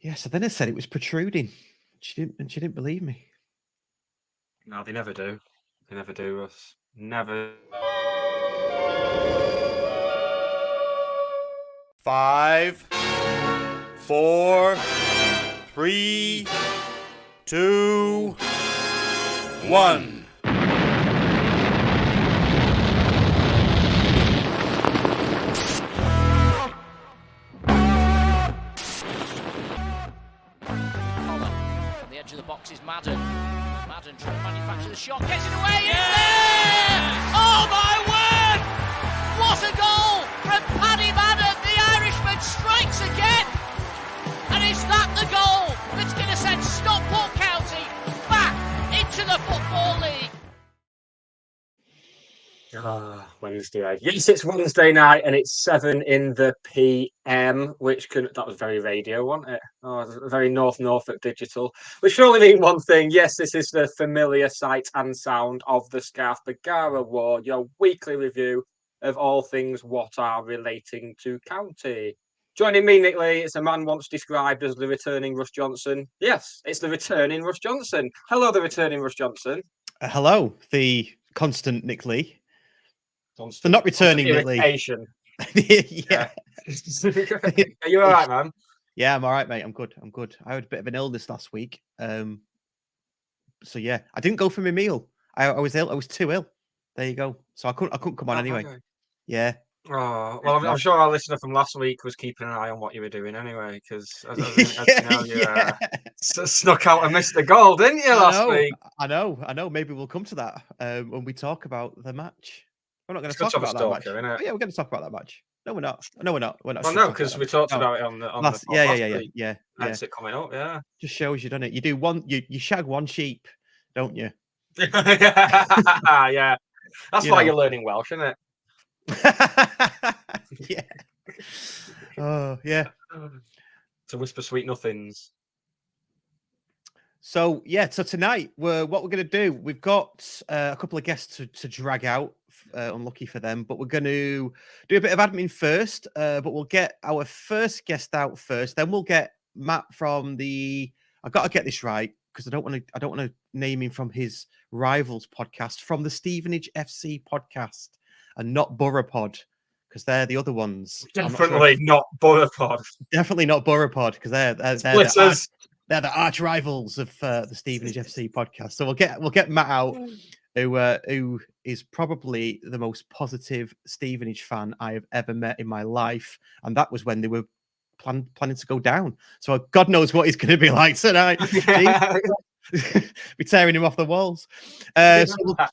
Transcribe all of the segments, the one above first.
Yeah, so then I said it was protruding. She didn't believe me. No, they never do. They never do, Russ. Never. 5, 4, 3, 2, 1. On the edge of the box is Madden. Madden trying to manufacture the shot, gets it away, it's there! Oh my word! What a goal from Paddy Madden! The Irishman strikes again! And is that the goal that's going to send Stockport County back into the Football League? Wednesday night. Yes, it's Wednesday night and it's 7 in the PM, that was very radio, wasn't it? Oh, very North Norfolk digital, which should only mean one thing. Yes, this is the familiar sight and sound of the Scarf Bagara Award, your weekly review of all things what are relating to county. Joining me, Nick Lee, it's a man once described as the returning Russ Johnson. Yes, it's the returning Russ Johnson. Hello, the returning Russ Johnson. Hello, the constant Nick Lee. The not returning Nick Lee. Yeah. Are you all right, man? Yeah, I'm all right, mate. I'm good. I had a bit of an illness last week. So yeah, I didn't go for my meal. I was ill. I was too ill. There you go. So I couldn't come on anyway. Okay. Yeah. Oh, well, I'm sure our listener from last week was keeping an eye on what you were doing anyway, because snuck out and missed the goal, didn't you, last week? I know. Maybe we'll come to that when we talk about the match. We're not going to talk about that match. Oh, yeah, we're going to talk about that match. No, we're not. We're not. Well, no, because we talked about it on the last week. Yeah. Hence it coming up, yeah. Just shows you, doesn't it? You do one. You shag one sheep, don't you? Yeah. That's why you're learning Welsh, isn't it? Yeah. Oh, yeah. To whisper sweet nothings. So tonight what we're going to do, we've got a couple of guests to drag out. Unlucky for them, but we're going to do a bit of admin first. But we'll get our first guest out first. Then we'll get Matt from I got to get this right because I don't want to name him from his rivals podcast, from the Stevenage FC podcast, and not Borough Pod, because they're the other ones. Definitely not Borough Pod. Definitely not Borough Pod, because they're the arch rivals of the Stevenage FC podcast. So we'll get Matt out, who is probably the most positive Stevenage fan I have ever met in my life, and that was when they were planning to go down. So God knows what he's going to be like tonight. Be tearing him off the walls. So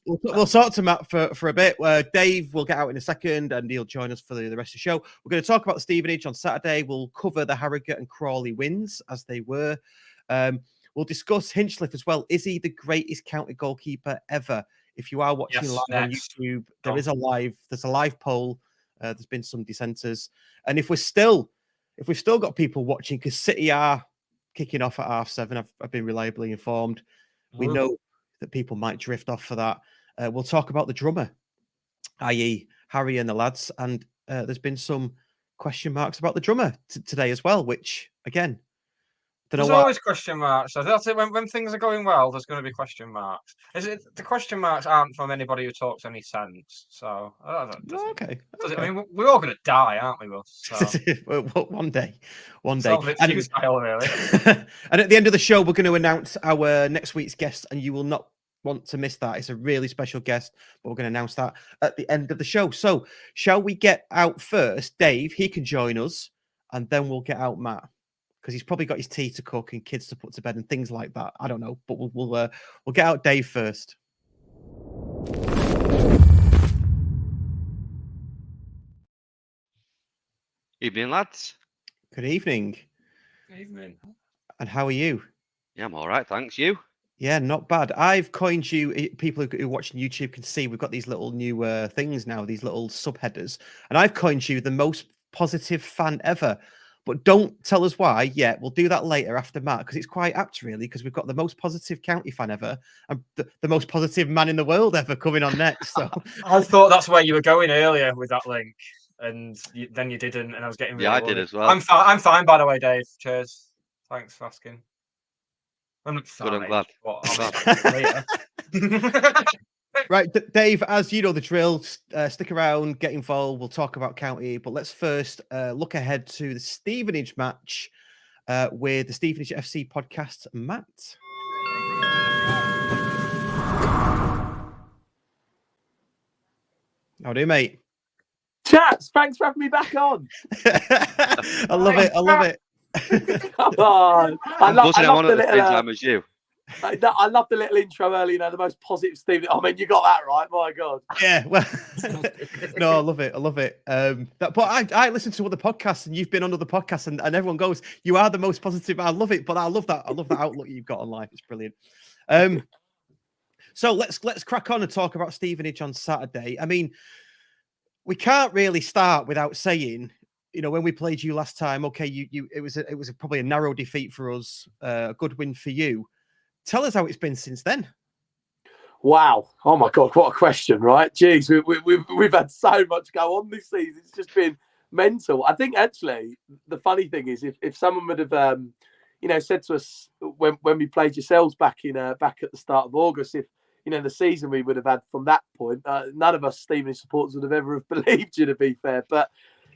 we'll talk to Matt for a bit. Dave will get out in a second and he'll join us for the rest of the show. We're going to talk about Stevenage on Saturday. We'll cover the Harrogate and Crawley wins as they were. We'll discuss Hinchliffe as well. Is he the greatest county goalkeeper ever? If you are watching live on YouTube, there's a live poll. There's been some dissenters. And if we've still got people watching, because City are kicking off at 7:30, I've been reliably informed. We know that people might drift off for that. We'll talk about the drummer, i.e. Harry and the lads. And there's been some question marks about the drummer today as well, which, again, there's always question marks. So that's it. When things are going well, there's going to be question marks. The question marks aren't from anybody who talks any sense. So okay. I mean, we're all going to die, aren't we, Russ? So. One day. And, style, really. And at the end of the show, we're going to announce our next week's guest, and you will not want to miss that. It's a really special guest, but we're going to announce that at the end of the show. So, shall we get out first? Dave, he can join us, and then we'll get out Matt, because he's probably got his tea to cook and kids to put to bed and things like that. I don't know, but we'll get out Dave first. Evening, lads. Good evening. Good evening. And how are you? Yeah, I'm all right, thanks. You? Yeah, not bad. I've coined you. People who are watching YouTube can see we've got these little new things now, these little subheaders, and I've coined you the most positive fan ever. But don't tell us why yet. We'll do that later after Matt, because it's quite apt, really, because we've got the most positive county fan ever and the most positive man in the world ever coming on next. So I thought that's where you were going earlier with that link, and then you didn't, and I was getting really I did as well. I'm fine, by the way, Dave. Cheers. Thanks for asking. I'm not Good, I'm five, glad. but I'm Right, Dave, as you know the drill, stick around, get involved. We'll talk about County, but let's first look ahead to the Stevenage match with the Stevenage FC podcast, Matt. How do you, mate? Chats, thanks for having me back on. I love it. I love it. Come on. I'm buzzing. I'm love on the at the same little, time as you. I love the little intro early, the most positive Steve. I mean, you got that right, my God. Yeah, well, no, I love it. I love it. But I listen to other podcasts, and you've been on other podcasts, and everyone goes, "You are the most positive." I love it, but I love that. I love that outlook you've got on life. It's brilliant. So let's crack on and talk about Stevenage on Saturday. I mean, we can't really start without saying, when we played you last time, okay, it was probably a narrow defeat for us, a good win for you. Tell us how it's been since then. Wow. Oh, my God. What a question, right? Jeez, we've had so much go on this season. It's just been mental. I think, actually, the funny thing is if someone would have, said to us when we played yourselves back at the start of August, if, the season we would have had from that point, none of us Stevenage supporters would have ever believed you, to be fair. But,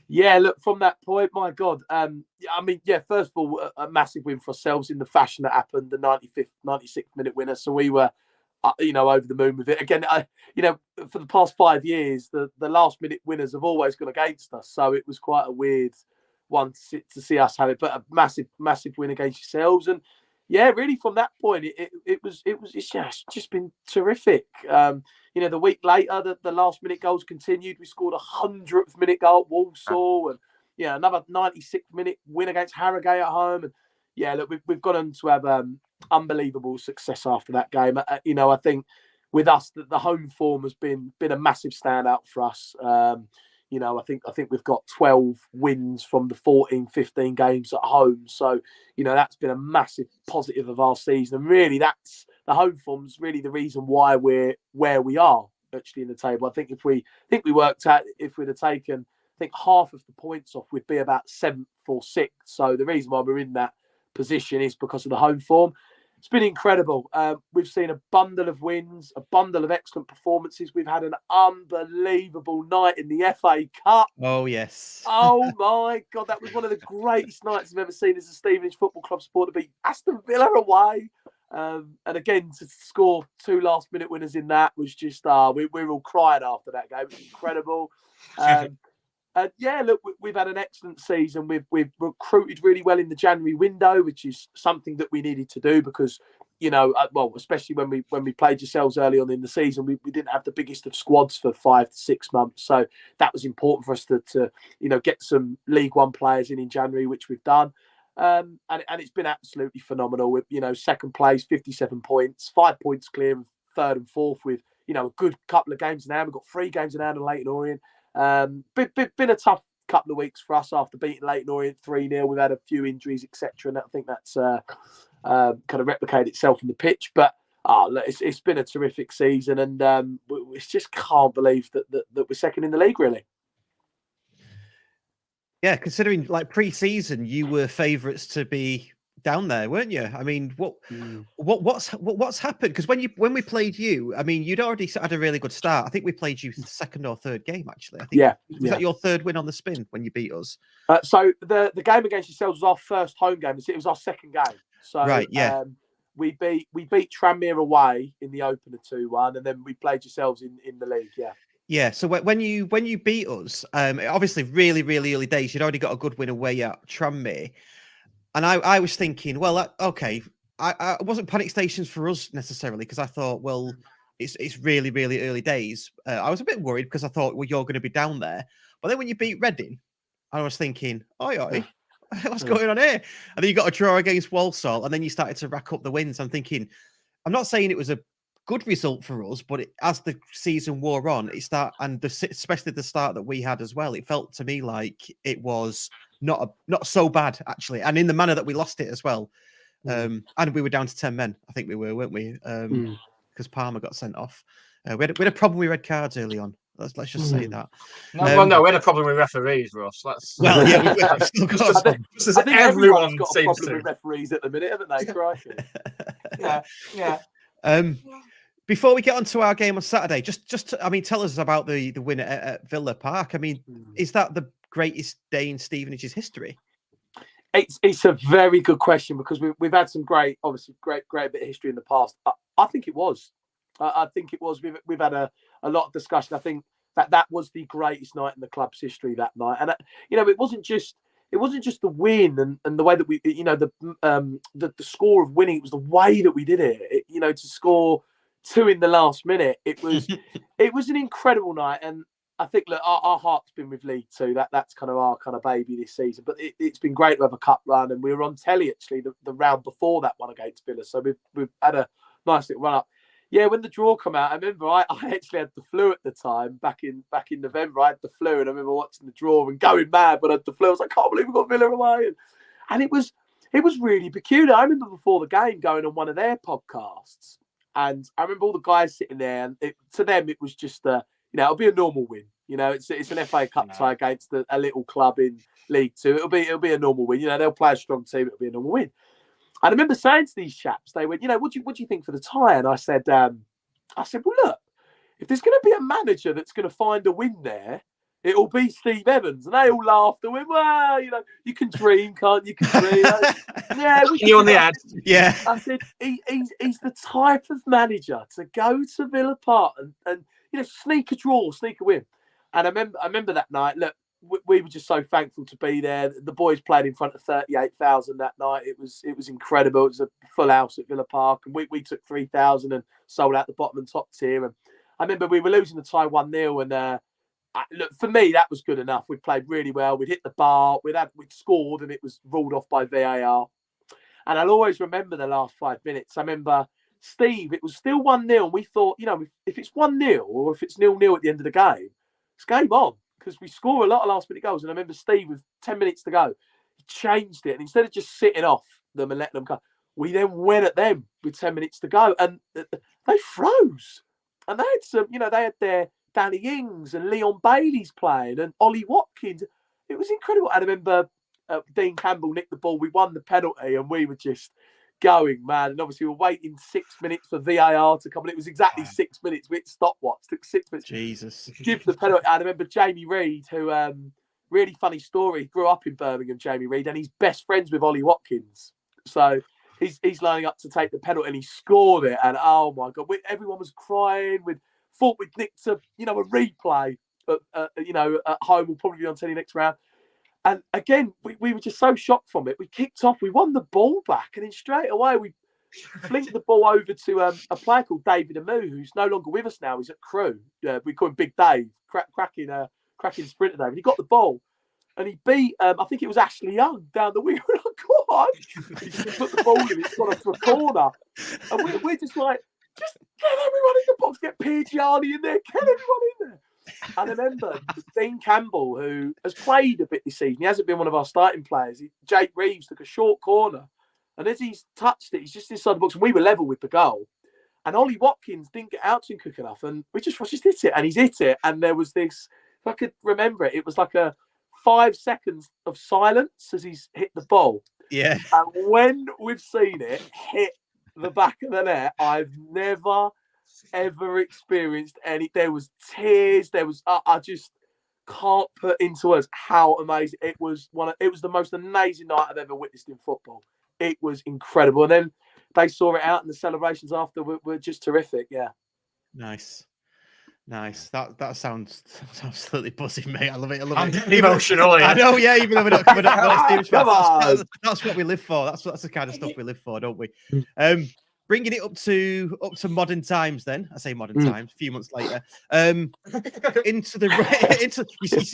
yeah, look, from that point, my God. First of all, a massive win for ourselves in the fashion that happened, the 96th minute winner. So we were, over the moon with it. Again, for the past 5 years, the last minute winners have always gone against us. So it was quite a weird one to see us have it, but a massive, massive win against yourselves. And yeah, really from that point, it's just been terrific. The week later, the last minute goals continued. We scored 100th minute goal at Walsall, and another 96th minute win against Harrogate at home. And yeah, look, we've gone on to have unbelievable success after that game. I think with us, the home form has been a massive standout for us. I think we've got 12 wins from the 15 games at home. So, that's been a massive positive of our season. And really, that's the home form's really the reason why we're where we are actually in the table. I think if we worked out, if we'd have taken, I think half of the points off, we'd be about 7th or 6th. So the reason why we're in that position is because of the home form. It's been incredible. We've seen a bundle of wins, a bundle of excellent performances. We've had an unbelievable night in the FA Cup. Oh, yes. Oh, my God. That was one of the greatest nights I've ever seen as a Stevenage Football Club supporter, to beat Aston Villa away. And again, to score 2 last-minute winners in that was just, we were all crying after that game. It was incredible. Look, we've had an excellent season. We've recruited really well in the January window, which is something that we needed to do because, especially when we played yourselves early on in the season, we didn't have the biggest of squads for 5 to 6 months. So that was important for us to get some League One players in January, which we've done. And it's been absolutely phenomenal. With second place, 57 points, 5 points clear of third and fourth with a good couple of games now. We've got 3 games in hand on Leyton Orient. Been a tough couple of weeks for us after beating Leyton Orient 3-0. We've had a few injuries, etc., and I think that's kind of replicated itself on the pitch. But it's been a terrific season, and we just can't believe that we're second in the league, really. Yeah, considering like pre-season, you were favourites to be down there, weren't you? I mean, what's happened? Because when we played you, I mean, you'd already had a really good start. I think we played you second or third game, actually. I think was that your third win on the spin when you beat us? So the game against yourselves was our first home game. It was our second game. So right, yeah. We beat Tranmere away in the opener 2-1, and then we played yourselves in the league. Yeah. Yeah, so when you beat us, obviously really, really early days, you'd already got a good win away at Tranmere. And I was thinking, well, okay, I wasn't panic stations for us necessarily because I thought, well, it's really, really early days. I was a bit worried because I thought, well, you're going to be down there. But then when you beat Reading, I was thinking, oi, what's going on here? And then you got a draw against Walsall, and then you started to rack up the wins. I'm thinking, I'm not saying it was a good result for us, but as the season wore on, especially the start that we had as well, it felt to me like it was not so bad actually, and in the manner that we lost it as well. And we were down to 10 men, I think we were, weren't we? Because Palmer got sent off. We had a problem with red cards early on. Let's just say that. No, we had a problem with referees, Ross. Well, yeah, we've still got some. I think everyone's got a problem seems to. with referees at the minute, haven't they? Crikey. Yeah. Before we get on to our game on Saturday, I mean, tell us about the win at Villa Park. I mean, is that the greatest day in Stevenage's history? It's a very good question because we've had some great bit of history in the past. I think it was. I think it was. We've had a lot of discussion. I think that was the greatest night in the club's history that night, and it wasn't just the win and the way that we, the score of winning. It was the way that we did it. To score 2 in the last minute. It was an incredible night, and I think look, our heart's been with League Two. That's kind of our kind of baby this season. But it's been great to have a cup run, and we were on telly actually the round before that one against Villa. So we've had a nice little run up. Yeah, when the draw came out, I remember I actually had the flu at the time back in November. I had the flu, and I remember watching the draw and going mad when I had the flu. I was like, I can't believe we got Villa away, and it was really peculiar. I remember before the game going on one of their podcasts, and I remember all the guys sitting there, and to them it was just it'll be a normal win. It's an FA Cup tie against a little club in League Two. It'll be a normal win. They'll play a strong team. It'll be a normal win. And I remember saying to these chaps, they went, what do you think for the tie? And I said, well, look, if there's going to be a manager that's going to find a win there, it'll be Steve Evans. And they all laughed and went, well, you can dream, can't you? You can dream. Yeah, you on the ad. Yeah. I said, he's the type of manager to go to Villa Park and sneak a draw, sneak a win. And I remember that night, look, we were just so thankful to be there. The boys played in front of 38,000 that night. It was incredible. It was a full house at Villa Park, and we took 3,000 and sold out the bottom and top tier. And I remember we were losing the tie 1-0, and look, for me that was good enough. We played really well. We'd hit the bar. We'd scored, and it was ruled off by VAR. And I'll always remember the last 5 minutes. I remember Steve. It was still 1-0, and we thought, if it's 1-0 or if it's 0-0 at the end of the game, it's game on. Because we score a lot of last-minute goals. And I remember Steve, with 10 minutes to go, he changed it. And instead of just sitting off them and letting them go, we then went at them with 10 minutes to go. And they froze. And they had some, they had their Danny Ings and Leon Bailey's playing and Ollie Watkins. It was incredible. And I remember Dean Campbell nicked the ball. We won the penalty, and we were just going, man. And obviously, we were waiting 6 minutes for VAR to come. And it was exactly 6 minutes. We hit stopwatch. It took 6 minutes. Jesus. Give the penalty. And I remember Jamie Reid, who, really funny story, grew up in Birmingham, Jamie Reid, and he's best friends with Ollie Watkins. So he's lining up to take the penalty, and he scored it. And oh my God, everyone was crying. We thought we'd nicked a replay at home. We'll probably be on telly next round. And again, we were just so shocked from it. We kicked off, we won the ball back, and then straight away we flinked the ball over to a player called David Amu, who's no longer with us now. He's at Crewe. We call him Big Dave, cracking sprinter David. He got the ball, and he beat, I think it was Ashley Young down the wing. We're like, go on. He just put the ball in, it's gone to a corner. And we're just like, just get everyone in the box, get Pigiani in there, get everyone in there. And I remember Dean Campbell, who has played a bit this season, he hasn't been one of our starting players. Jake Reeves took a short corner, and as he's touched it, he's just inside the box, and we were level with the goal. And Ollie Watkins didn't get out to him quick enough, and we just hit it, and he's hit it. And there was this, if I could remember it, it was like a 5 seconds of silence as he's hit the ball. Yeah. And when we've seen it hit the back of the net, I've never ever experienced any. There was tears. There was. I just can't put into words how amazing it was. It was the most amazing night I've ever witnessed in football. It was incredible. And then they saw it out, and the celebrations after were just terrific. Yeah. Nice. That sounds absolutely buzzing, mate. I love it. I'm emotional. I know. Yeah. Even though we're not coming up, that's what we live for. That's the kind of stuff we live for, don't we? Bringing it up to modern times, then I say modern times. A few months later,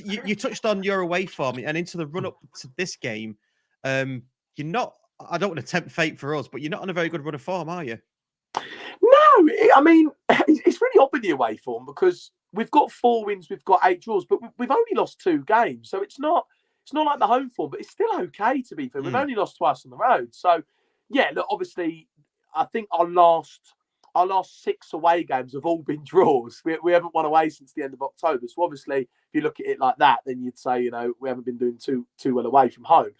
you touched on your away form, and into the run up to this game, you're not. I don't want to tempt fate for us, but you're not on a very good run of form, are you? No, I mean it's really odd with the away form because we've got 4 wins, we've got 8 draws, but we've only lost 2 games, so it's not like the home form, but it's still okay to be fair. We've only lost twice on the road, so yeah. Look, obviously. I think our last our last 6 away games have all been draws. We haven't won away since the end of October. So obviously, if you look at it like that, then you'd say, we haven't been doing too well away from home.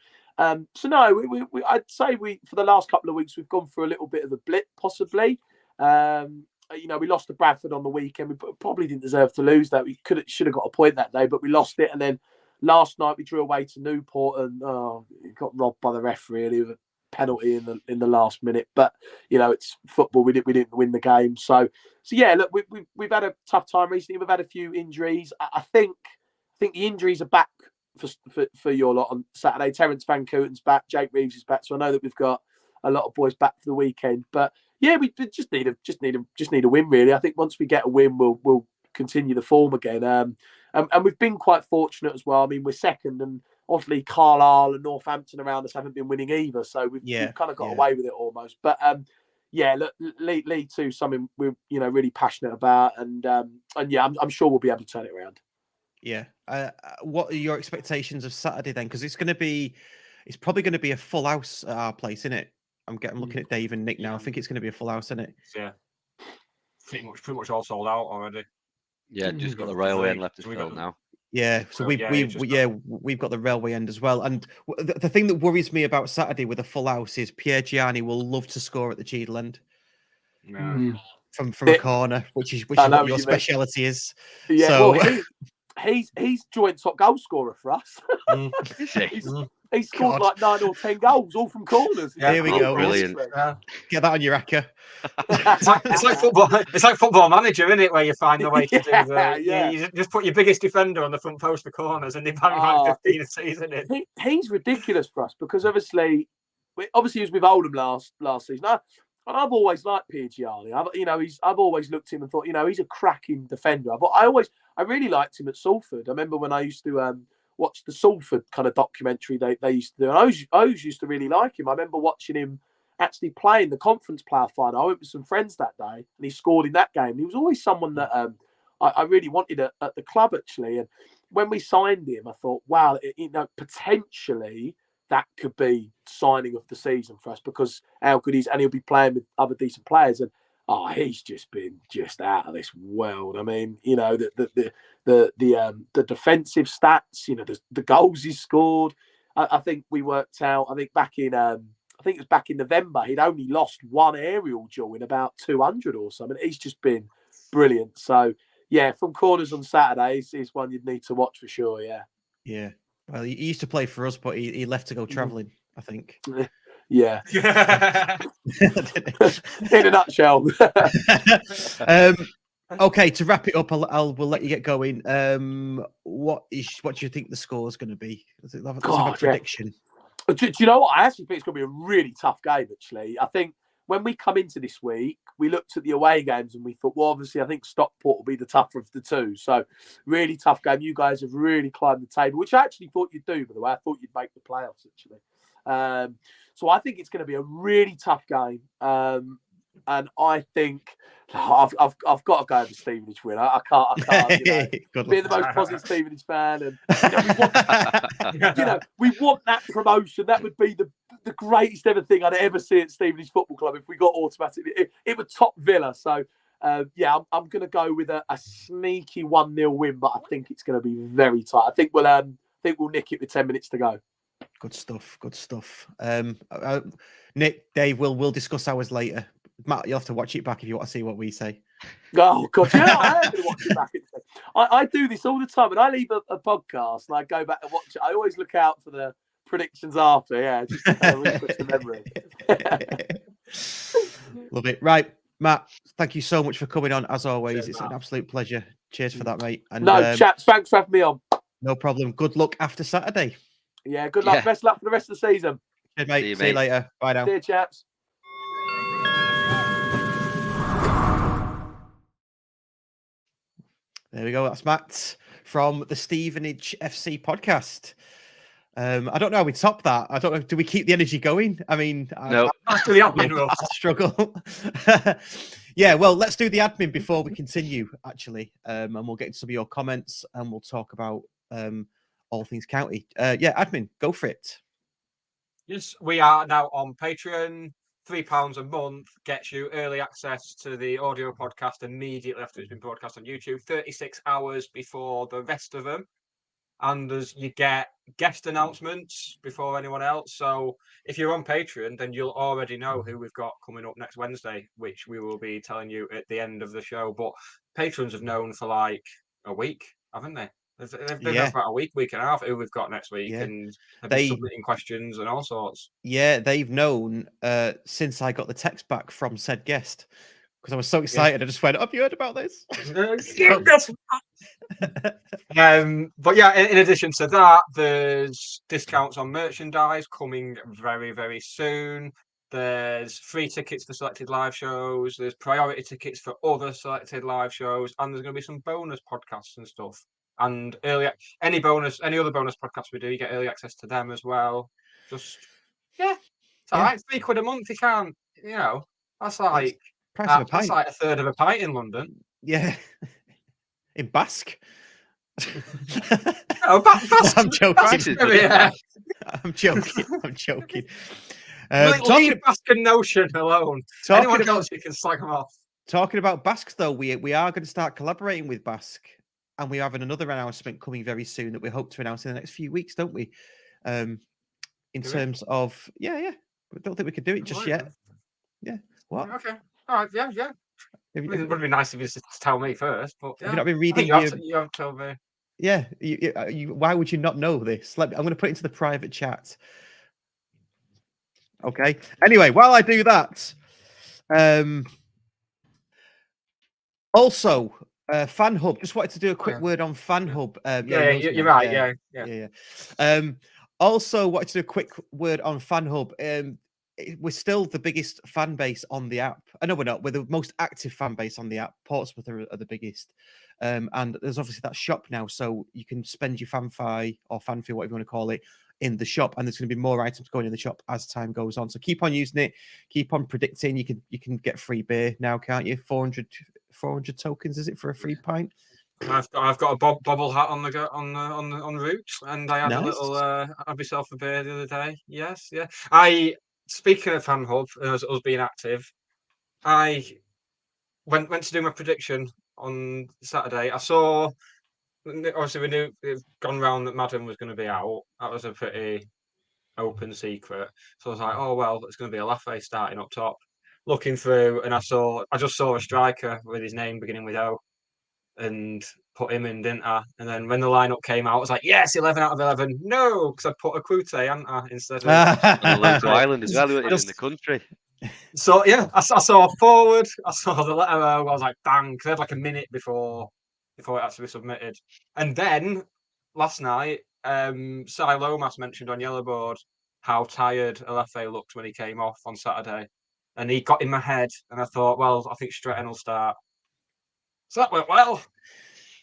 So no, I'd say for the last couple of weeks, we've gone through a little bit of a blip, possibly. We lost to Bradford on the weekend. We probably didn't deserve to lose that. We should have got a point that day, but we lost it. And then last night we drew away to Newport and got robbed by the ref really with a penalty in the last minute. But it's football. We didn't win the game. So yeah. Look, we've had a tough time recently. We've had a few injuries. I think the injuries are back for your lot on Saturday. Terence Van Cooten's back. Jake Reeves is back. So I know that we've got a lot of boys back for the weekend. But yeah, we just need a win really. I think once we get a win, we'll continue the form again. And we've been quite fortunate as well. I mean, we're second, and obviously Carlisle and Northampton around us haven't been winning either. So we've kind of got away with it almost. But look, League Two, something we're really passionate about, and I'm sure we'll be able to turn it around. Yeah. What are your expectations of Saturday then? Because it's probably going to be a full house at our place, isn't it? I'm looking at Dave and Nick now. I think it's going to be a full house, isn't it? Yeah. Pretty much all sold out already. Yeah, just got the railway end left to fill now. Yeah, so we've got the railway end as well. And the thing that worries me about Saturday with a full house is Pierre Gianni will love to score at the Cheadle end. No. From a corner, which is what your speciality is. Yeah, so, well, he's joint top goal scorer for us. Is he? He scored like 9 or 10 goals, all from corners. Yeah, here we go. Brilliant. Get that on your racker. It's like football. It's like Football Manager, isn't it? Where you find the way to do the. Yeah. You just put your biggest defender on the front post for corners, and they bang like 15 a season in. He's ridiculous for us because obviously he was with Oldham last season. I've always liked Pierre Gianni. I've always looked at him and thought, he's a cracking defender. I really liked him at Salford. I remember when I used to watch the Salford kind of documentary they used to do. And I always used to really like him. I remember watching him actually play in the conference player final. I went with some friends that day and he scored in that game. He was always someone that I really wanted at the club, actually. And when we signed him, I thought, wow, potentially that could be signing of the season for us because how good and he'll be playing with other decent players. And he's just been out of this world. I mean, the defensive stats, the goals he scored. I think we worked out. I think it was back in November. He'd only lost one aerial duel in about 200 or something. He's just been brilliant. So yeah, from corners on Saturdays is one you'd need to watch for sure. Yeah. Yeah. Well, he used to play for us, but he left to go travelling, I think. Yeah. In a nutshell. Okay, to wrap it up, we'll let you get going. What do you think the score is going to be? Let's have a prediction. Do you know what? I actually think it's going to be a really tough game, actually. I think when we come into this week, we looked at the away games and we thought, well, obviously, I think Stockport will be the tougher of the two. So, really tough game. You guys have really climbed the table, which I actually thought you'd do, by the way. I thought you'd make the playoffs, actually. So, I think it's going to be a really tough game. And I think I've got to go with the Stevenage win. I can't. Being the most positive Stevenage fan, and we want that promotion. That would be the greatest ever thing I'd ever see at Stevenage Football Club if we got automatically. It would top Villa. So I'm going to go with a sneaky 1-0 win, but I think it's going to be very tight. I think we'll nick it with 10 minutes to go. Good stuff. Nick, Dave, we'll discuss ours later. Matt, you'll have to watch it back if you want to see what we say. Oh, God. I am going to watch it back. I do this all the time. When I leave a podcast and I go back and watch it, I always look out for the predictions after. Yeah, just to kind of refresh the memory. Love it. Right, Matt, thank you so much for coming on. As always, it's an absolute pleasure. Cheers for that, mate. And, chaps, thanks for having me on. No problem. Good luck after Saturday. Yeah, good luck. Yeah. Best luck for the rest of the season. Cheers, mate. See you later. Bye now. See you, chaps. There we go. That's Matt from the Stevenage FC podcast. I don't know how we top that. I don't know. Do we keep the energy going? I mean, no. After the admin, I struggle. Yeah, well, let's do the admin before we continue, actually. And we'll get into some of your comments and we'll talk about all things county. Admin, go for it. Yes, we are now on Patreon. £3 a month gets you early access to the audio podcast immediately after it's been broadcast on YouTube, 36 hours before the rest of them. And you get guest announcements before anyone else. So if you're on Patreon, then you'll already know who we've got coming up next Wednesday, which we will be telling you at the end of the show. But patrons have known for like a week, haven't they? They've been there for about a week and a half who we've got next week, and they've been submitting questions and all sorts. Yeah, they've known since I got the text back from said guest, because I was so excited. I just went, "Have you heard about this?" But yeah, in addition to that, there's discounts on merchandise coming very, very soon. There's free tickets for selected live shows. There's priority tickets for other selected live shows, and there's going to be some bonus podcasts and stuff. And any other bonus podcasts we do, you get early access to them as well. Just it's all right. £3 a month. You can't, that's like that's like a third of a pint in London. Yeah, in Basque. Basque. I'm joking. I'm joking. Leave Basque and Notion alone. Anyone else, you can slag them off. Talking about Basques, though, we are going to start collaborating with Basque, and we're having another announcement coming very soon that we hope to announce in the next few weeks, don't we? In terms of, I don't think we could do it just yet. Yeah. What? Okay. All right. Yeah. It would be nice if you just tell me first, but have you not been reading? You have told me. Yeah. Why would you not know this? I'm going to put it into the private chat. Okay. Anyway, while I do that, also, Fan Hub. Just wanted to do a quick word on Fan Hub. You're right. Yeah. Also, wanted to do a quick word on Fan Hub. We're still the biggest fan base on the app. I know we're not. We're the most active fan base on the app. Portsmouth are the biggest. And there's obviously that shop now, so you can spend your FanFi or FanFi, whatever you want to call it, in the shop, and there's going to be more items going in the shop as time goes on. So keep on using it. Keep on predicting. You can get free beer now, can't you? 400 tokens, is it, for a free pint? I've got a bobble hat on the route, and I had a little have myself a beer the other day. Yes, yeah. Speaking of Fan Hub, as us being active, I went to do my prediction on Saturday. I saw, obviously we knew it gone round that Madden was going to be out. That was a pretty open secret. So I was like, oh well, it's going to be a Lafay starting up top. Looking through, and I just saw a striker with his name beginning with O, and put him in, didn't I? And then when the lineup came out, I was like, yes, 11 out of 11. No, because I put a Crute, hadn't I, instead of to Ireland as well, in the country. So yeah, I saw forward, I saw the letter O, I was like, bang, because I had like a minute before it had to be submitted. And then last night, Sai Lomas mentioned on Yellowboard how tired Alefe looked when he came off on Saturday. And he got in my head, and I thought, well, I think Stretton will start. So that went well.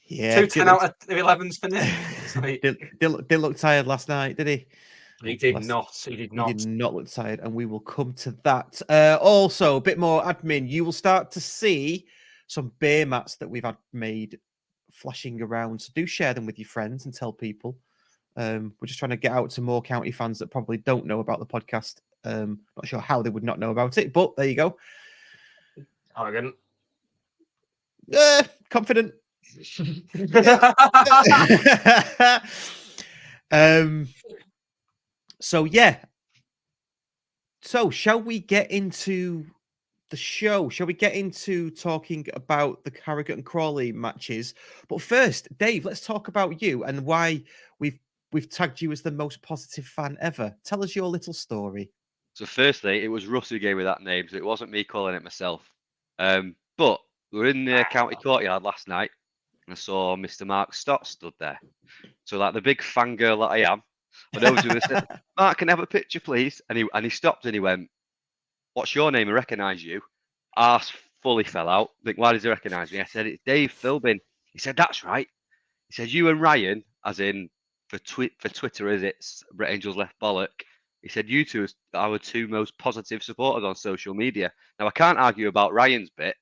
Yeah, 2 10 out of 11s for Nick. So didn't look tired last night, did he? He did not. He did not look tired, and we will come to that. Also, a bit more admin. You will start to see some beer mats that we've had made flashing around. So do share them with your friends and tell people. We're just trying to get out to more county fans that probably don't know about the podcast. Not sure how they would not know about it, but there you go. Arrogant. Confident. So yeah. So shall we get into the show? Shall we get into talking about the Harrogate and Crawley matches? But first, Dave, let's talk about you and why we've tagged you as the most positive fan ever. Tell us your little story. So firstly, it was Russ who gave me that name, so it wasn't me calling it myself. But we were in the county courtyard last night, and I saw Mr. Mark Stott stood there. So like the big fangirl that I am, I went over to him and said, Mark, can I have a picture, please? And he stopped and he went, what's your name? I recognise you. Arse fully fell out. I think, why does he recognise me? I said, it's Dave Philbin. He said, that's right. He said, you and Ryan, as in for Twitter, as it's Brett Angels Left Bollock. He said, you two are our two most positive supporters on social media. Now, I can't argue about Ryan's bit.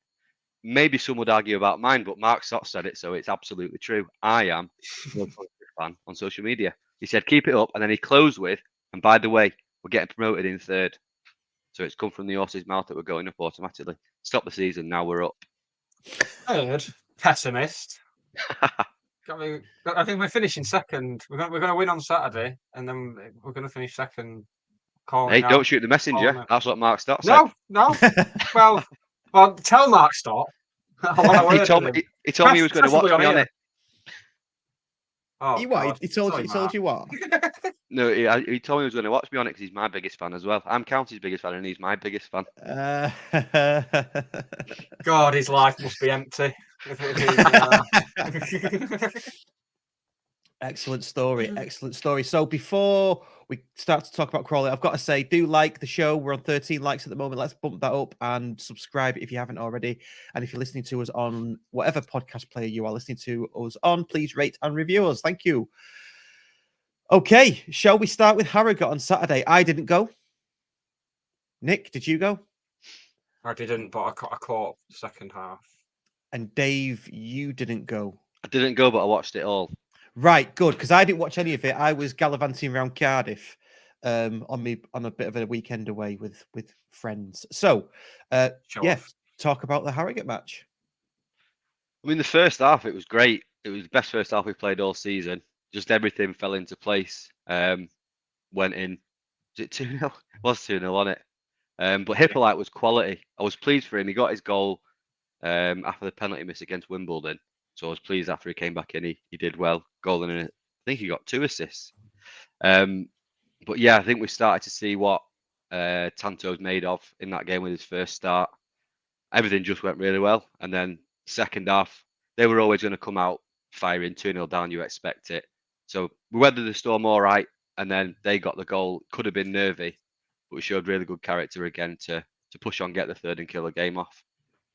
Maybe some would argue about mine, but Mark Stott said it, so it's absolutely true. I am a positive fan on social media. He said, keep it up. And then he closed with, and by the way, we're getting promoted in third. So it's come from the horse's mouth that we're going up automatically. Stop the season, now we're up. Third, pessimist. I think we're finishing second. We're going to win on Saturday, and then we're going to finish second. Hey, don't shoot the messenger. That's what Mark Stott said. No. well, tell Mark Stott. He told me he was going to watch me on it. Oh, He told you what? No, he told me he was going to watch me on it because he's my biggest fan as well. I'm County's biggest fan, and he's my biggest fan. God, his life must be empty. Excellent story. So before we start to talk about Crawley, I've got to say, do like the show. We're on 13 likes at the moment. Let's bump that up and subscribe if you haven't already. And if you're listening to us on whatever podcast player you are listening to us on, please rate and review us. Thank you. Okay, shall we start with Harrogate on Saturday? I didn't go. Nick, did you go? I didn't, but I caught the second half. And Dave, you didn't go. I didn't go, but I watched it all. Right, good, because I didn't watch any of it. I was gallivanting around Cardiff on a bit of a weekend away with friends. So, talk about the Harrogate match. I mean, the first half, it was great. It was the best first half we played all season. Just everything fell into place. Went in. Was it 2-0? It was 2-0, wasn't it? But Hippolyte was quality. I was pleased for him. He got his goal after the penalty miss against Wimbledon. So I was pleased after he came back in. He did well. Goal and I think he got 2 assists. But yeah, I think we started to see what Tanto's made of in that game with his first start. Everything just went really well. And then second half, they were always going to come out firing 2-0 down. You expect it. So we weathered the storm all right. And then they got the goal. Could have been nervy, but we showed really good character again to push on, get the third and kill the game off.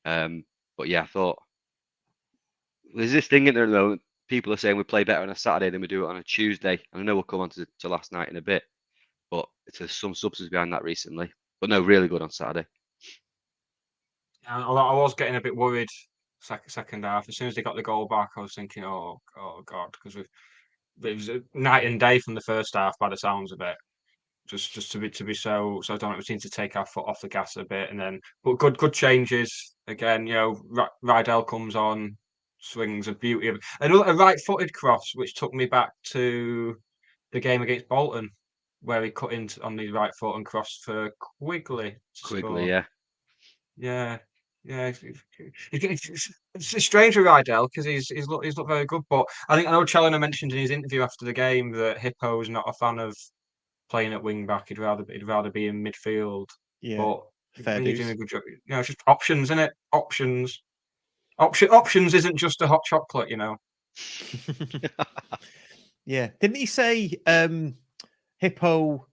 But yeah, I thought there's this thing in there though. People are saying we play better on a Saturday than we do it on a Tuesday. And I know we'll come on to last night in a bit, but there's some substance behind that recently. But no, really good on Saturday. I was getting a bit worried second half. As soon as they got the goal back, I was thinking, oh God, because it was a night and day from the first half by the sounds of it. Just to be so dominant, we seem to take our foot off the gas a bit, and then but good changes again. You know, Rydell comes on, swings a beauty of a right-footed cross, which took me back to the game against Bolton, where he cut in on the right foot and crossed for Quigley. Yeah. It's strange with Rydell because he's looked very good, but I know Challoner mentioned in his interview after the game that Hippo's not a fan of playing at wing back. He'd rather be in midfield. Yeah, but fair you're doing a good job. You know, it's just options, isn't it? Options isn't just a hot chocolate, you know. Yeah, didn't he say Hippo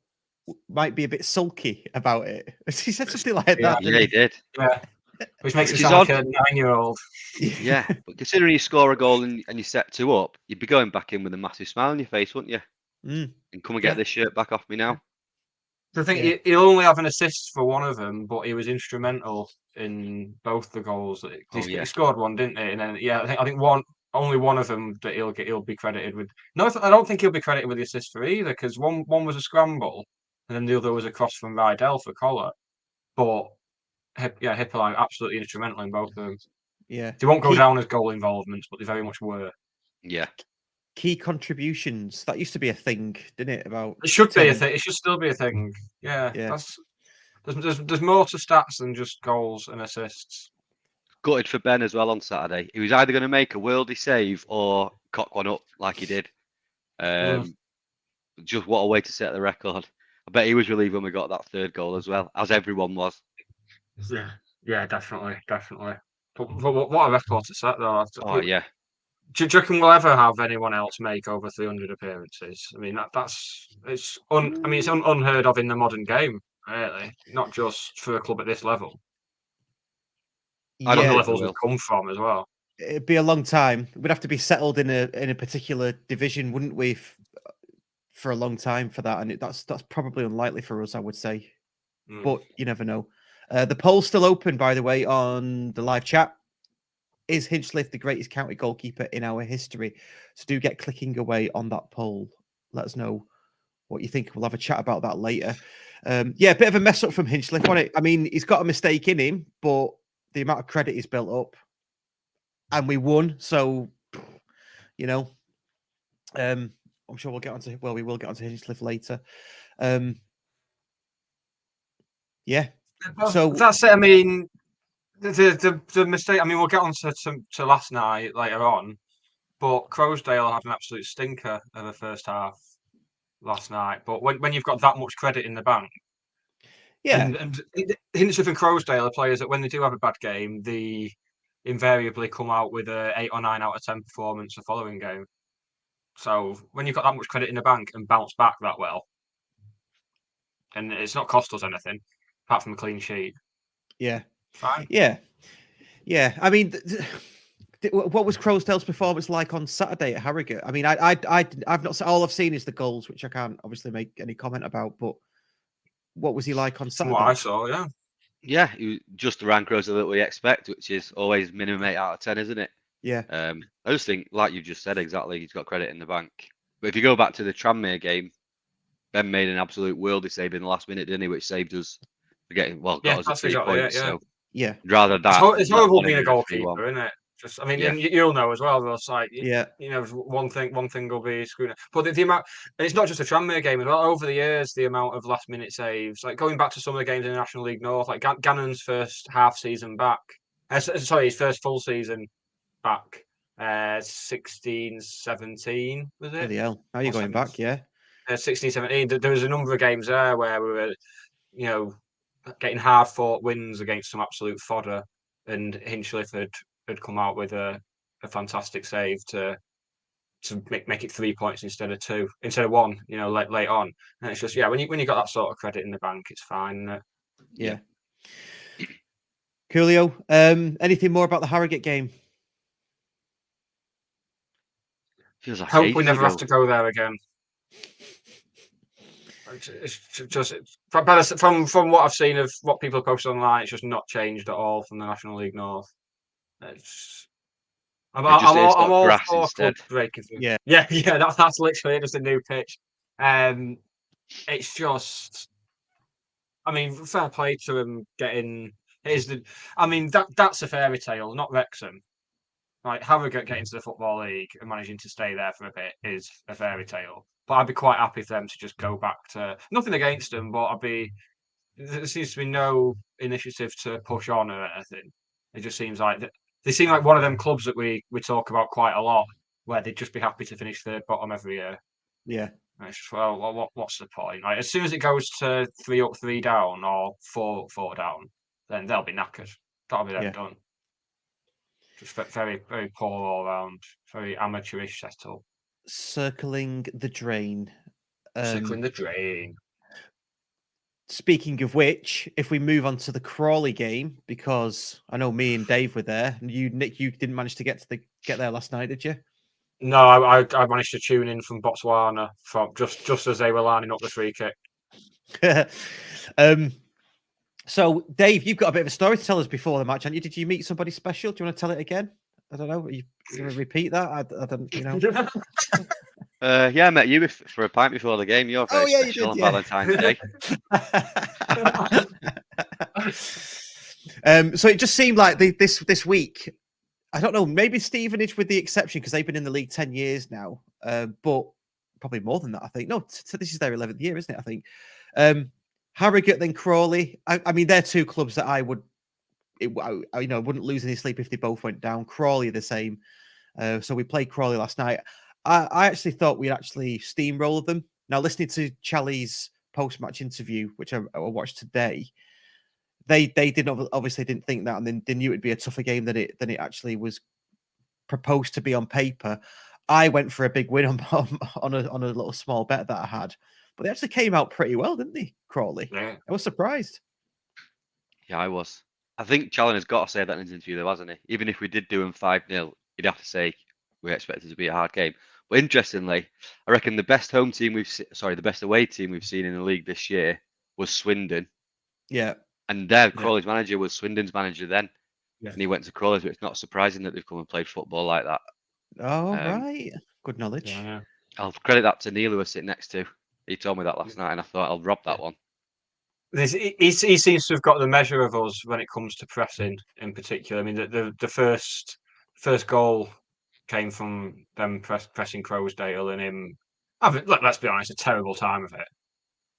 might be a bit sulky about it? He said something like that. Yeah, he did. Yeah, which makes it sound like a 9-year-old. Yeah, but considering you score a goal and you set 2 up, you'd be going back in with a massive smile on your face, wouldn't you? And come and get this shirt back off me now. I think he'll only have an assist for one of them, but he was instrumental in both the goals. He scored one, didn't he? And then I think only one of them that he'll be credited with. No, I don't think he'll be credited with the assist for either, because one was a scramble, and then the other was a cross from Rydell for Collar. But Hippolyte absolutely instrumental in both of them. Yeah, they won't go down as goal involvements, but they very much were. Yeah. Key contributions. That used to be a thing, didn't it? It should be a thing. It should still be a thing. Yeah. There's more to stats than just goals and assists. Gutted for Ben as well on Saturday. He was either going to make a worldie save or cock one up like he did. Just what a way to set the record. I bet he was relieved when we got that third goal as well, as everyone was. Yeah, definitely. But what a record to set though. Oh yeah. Do you reckon we'll ever have anyone else make over 300 appearances? I mean, it's unheard of in the modern game, really. Not just for a club at this level. I don't know the levels we've come from as well. It'd be a long time. We'd have to be settled in a particular division, wouldn't we, for a long time for that? And that's probably unlikely for us, I would say. But you never know. The poll's still open, by the way, on the live chat. Is Hinchliffe the greatest county goalkeeper in our history? So do get clicking away on that poll. Let us know what you think. We'll have a chat about that later. Yeah, a bit of a mess up from Hinchliffe, wasn't it? I mean, he's got a mistake in him, but the amount of credit he's built up, and we won. So, you know, I'm sure we'll get onto. Well, we will get onto Hinchliffe later. Yeah. So that's it. I mean, the mistake. I mean, we'll get on to last night later on, but Crowsdale had an absolute stinker of the first half last night. But when you've got that much credit in the bank, yeah, and Hinchliffe and Crowsdale are players that when they do have a bad game, they invariably come out with a 8 or 9 out of 10 performance the following game. So when you've got that much credit in the bank and bounce back that well, and it's not cost us anything apart from a clean sheet. Yeah. Fine. Yeah. Yeah. I mean, what was Crowsdale's performance like on Saturday at Harrogate? I mean, I've not all I've seen is the goals, which I can't obviously make any comment about. But what was he like on Saturday? From what I saw, yeah. Yeah, he just ran Crowsdale that we expect, which is always minimum 8 out of 10, isn't it? Yeah. I just think, like you just said, exactly, he's got credit in the bank. But if you go back to the Tranmere game, Ben made an absolute worldie save in the last minute, didn't he? Which saved us for getting got us at 3 points. Yeah. So yeah, rather that It's horrible being a goalkeeper, isn't it? Just, I mean, Yeah. and you'll know as well. It's like, yeah, you know, one thing will be screwing it. But the amount, and it's not just a Tranmere game as well. Over the years, the amount of last minute saves, like going back to some of the games in the National League North, like Gannon's first half season back, sorry, his first full season back, 16, 17, was it? bloody hell. How are you going back? Yeah. 16, 17. There was a number of games there where we were, you know, getting hard fought wins against some absolute fodder, and Hinchliffe had come out with a fantastic save to make it 3 points instead of 1, you know, late on. And it's just, yeah, when you got that sort of credit in the bank, it's fine, isn't it? Yeah. Coolio. Anything more about the Harrogate game? Feels like Hope we never have to go there again. It's just from what I've seen of what people post online, it's just not changed at all from the National League North. I'm all for club breaking through. Yeah. That's literally just a new pitch. It's just, I mean, fair play to them getting. That's a fairy tale, not Wrexham. Like Harrogate getting to the Football League and managing to stay there for a bit is a fairy tale. But I'd be quite happy for them to just go back to nothing against them, but there seems to be no initiative to push on or anything. It just seems like they seem like one of them clubs that we talk about quite a lot, where they'd just be happy to finish third bottom every year. Yeah. And it's just, well, what's the point? Like, as soon as it goes to 3 up, 3 down, or 4 down, then they'll be knackered. That'll be them done. Just very, very poor all round, very amateurish setup. Circling the drain. Circling the drain. Speaking of which, if we move on to the Crawley game, because I know me and Dave were there, and Nick, you didn't manage to get there last night, did you? No, I managed to tune in from Botswana from just as they were lining up the free kick. So, Dave, you've got a bit of a story to tell us before the match, haven't you? Did you meet somebody special? Do you want to tell it again? I don't know. Are you going to repeat that? I don't, you know. Yeah, I met you for a pint before the game. You're very special on Valentine's Day. So it just seemed like this week, I don't know, maybe Stevenage with the exception because they've been in the league 10 years now, but probably more than that, I think. No, so this is their 11th year, isn't it? I think. Harrogate, then Crawley. I mean, they're two clubs that I wouldn't lose any sleep if they both went down. Crawley the same. So we played Crawley last night. I actually thought we'd actually steamroll them. Now, listening to Charlie's post-match interview, which I watched today, they obviously didn't think that, and then they knew it'd be a tougher game than it actually was proposed to be on paper. I went for a big win on a little small bet that I had, but they actually came out pretty well, didn't they, Crawley? Yeah. I was surprised. Yeah, I was. I think Challinger's got to say that in his interview, though, hasn't he? Even if we did do him 5-0, he'd have to say we expect it to be a hard game. But interestingly, I reckon the best the best away team we've seen in the league this year was Swindon. Yeah. And Crawley's manager was Swindon's manager then. Yeah. And he went to Crawley, so it's not surprising that they've come and played football like that. Oh, right. Good knowledge. Yeah. I'll credit that to Neil, who was sitting next to. He told me that last night, and I thought I'll rob that one. He seems to have got the measure of us when it comes to pressing, in particular. I mean, the first goal came from them pressing Crowsdale and him. Let's be honest, a terrible time of it.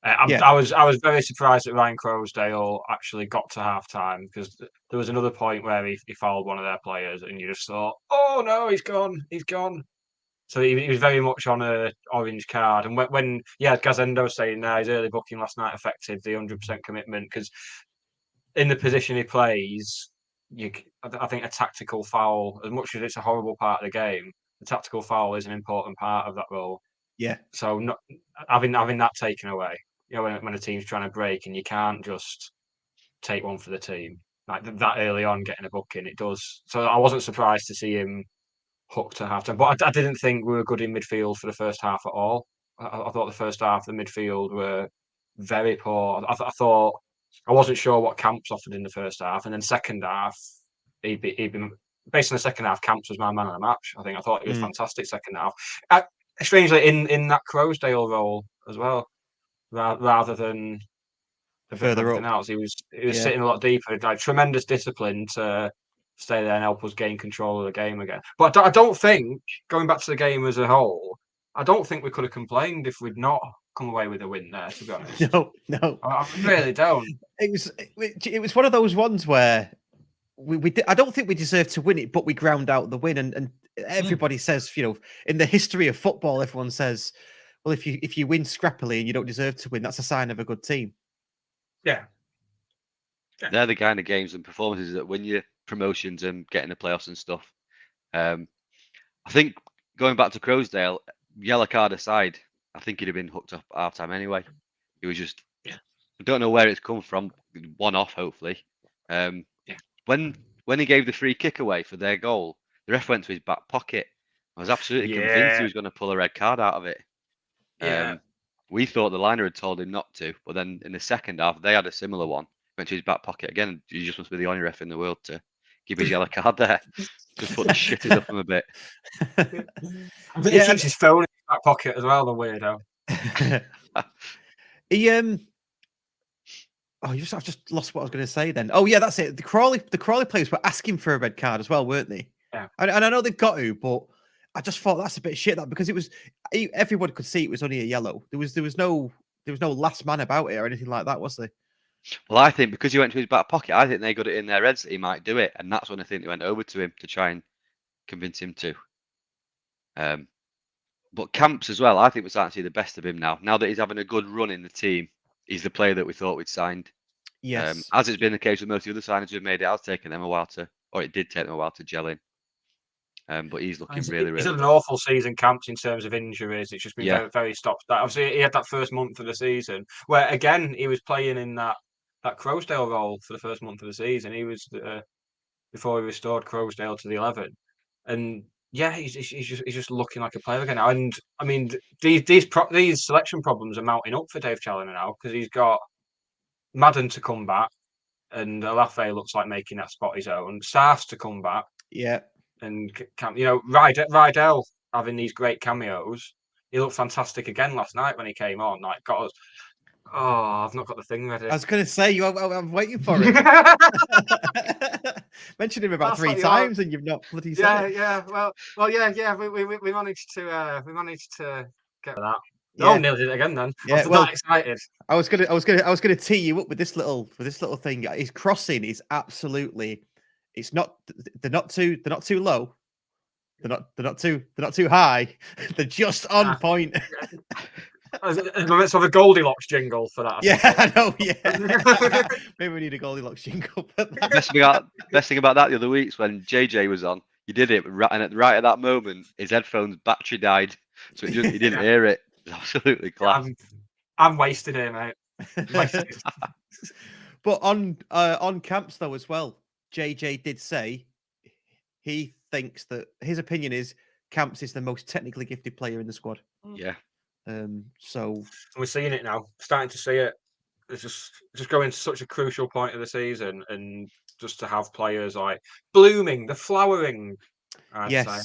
I was very surprised that Ryan Crowsdale actually got to half time, because there was another point where he fouled one of their players, and you just thought, "Oh no, he's gone, he's gone." So he was very much on a orange card. And when Gazendo saying his early booking last night affected the 100% commitment, because in the position he plays, I think a tactical foul, as much as it's a horrible part of the game, the tactical foul is an important part of that role. Yeah. So not having that taken away, when a team's trying to break and you can't just take one for the team like that early on, getting a booking, it does. So I wasn't surprised to see him hooked at halftime, but I didn't think we were good in midfield for the first half at all. I thought the first half, the midfield were very poor. I thought I wasn't sure what Camps offered in the first half, and then second half, he'd been based on the second half. Camps was my man of the match. I thought he was fantastic second half. Strangely, in that Crowsdale role as well, rather than further up. else, he was sitting a lot deeper. Like, tremendous discipline to stay there and help us gain control of the game again. But I don't think, going back to the game as a whole, I don't think we could have complained if we'd not come away with a win there, to be honest. No. I really don't. It was one of those ones where I don't think we deserved to win it, but we ground out the win. And everybody says, in the history of football, everyone says, well, if you win scrappily and you don't deserve to win, that's a sign of a good team. Yeah. They're the kind of games and performances that win you promotions and getting the playoffs and stuff. I think going back to Crowsdale, yellow card aside, I think he'd have been hooked up at half time anyway. He was just, I don't know where it's come from. One off, hopefully. When he gave the free kick away for their goal, the ref went to his back pocket. I was absolutely convinced he was going to pull a red card out of it. We thought the liner had told him not to, but then in the second half, they had a similar one. Went to his back pocket again. He just must be the only ref in the world to give his yellow card there. Just put the shitters up him a bit. He keeps his phone in his back pocket as well, the weirdo. I've just lost what I was going to say then. Oh yeah, that's it. The Crawley players were asking for a red card as well, weren't they? Yeah. And I know they've got to, but I just thought that's a bit shit, that, because everyone could see it was only a yellow. There was no last man about it or anything like that, was there? Well, I think because he went to his back pocket, I think they got it in their heads that he might do it, and that's when I think they went over to him to try and convince him to. But Camps as well, I think we're starting to see the best of him now. Now that he's having a good run in the team, he's the player that we thought we'd signed. Yes. As it's been the case with most of the other signings we've made, it has taken them a while it did take them a while to gel in. But he's looking really He's good. had an awful season, Camps, in terms of injuries. It's just been very, very stop-start. Obviously, he had that first month of the season where, again, he was playing in that Crowsdale role for the first month of the season. He was before he restored Crowsdale to the 11, and he's just looking like a player again. And I mean, these selection problems are mounting up for Dave Challoner now, because he's got Madden to come back, and Alafe looks like making that spot his own. Sars to come back, and Rydell having these great cameos. He looked fantastic again last night when he came on. Like, got us. Oh, I've not got the thing ready. I was going to say, I'm waiting for it. Mentioned him about 3 times, and you've not bloody said it. We managed to get that. No, nailed it again then. Yeah, I'm that excited. I was gonna tee you up with this little thing. His crossing is absolutely. It's not. They're not too low. They're not too high. They're just on point. Let's have a Goldilocks jingle for that. Yeah, I know. Yeah, maybe we need a Goldilocks jingle. Best thing about that the other week is when JJ was on. He did it, and right at that moment, his headphones battery died, so he didn't hear it. It was absolutely class. I'm wasted here, mate. Wasted. But on Camps though as well, JJ did say he thinks that his opinion is Camps is the most technically gifted player in the squad. Yeah. So we're seeing it now, starting to see it. It's just going to such a crucial point of the season, and just to have players like blooming, the flowering. I'd say.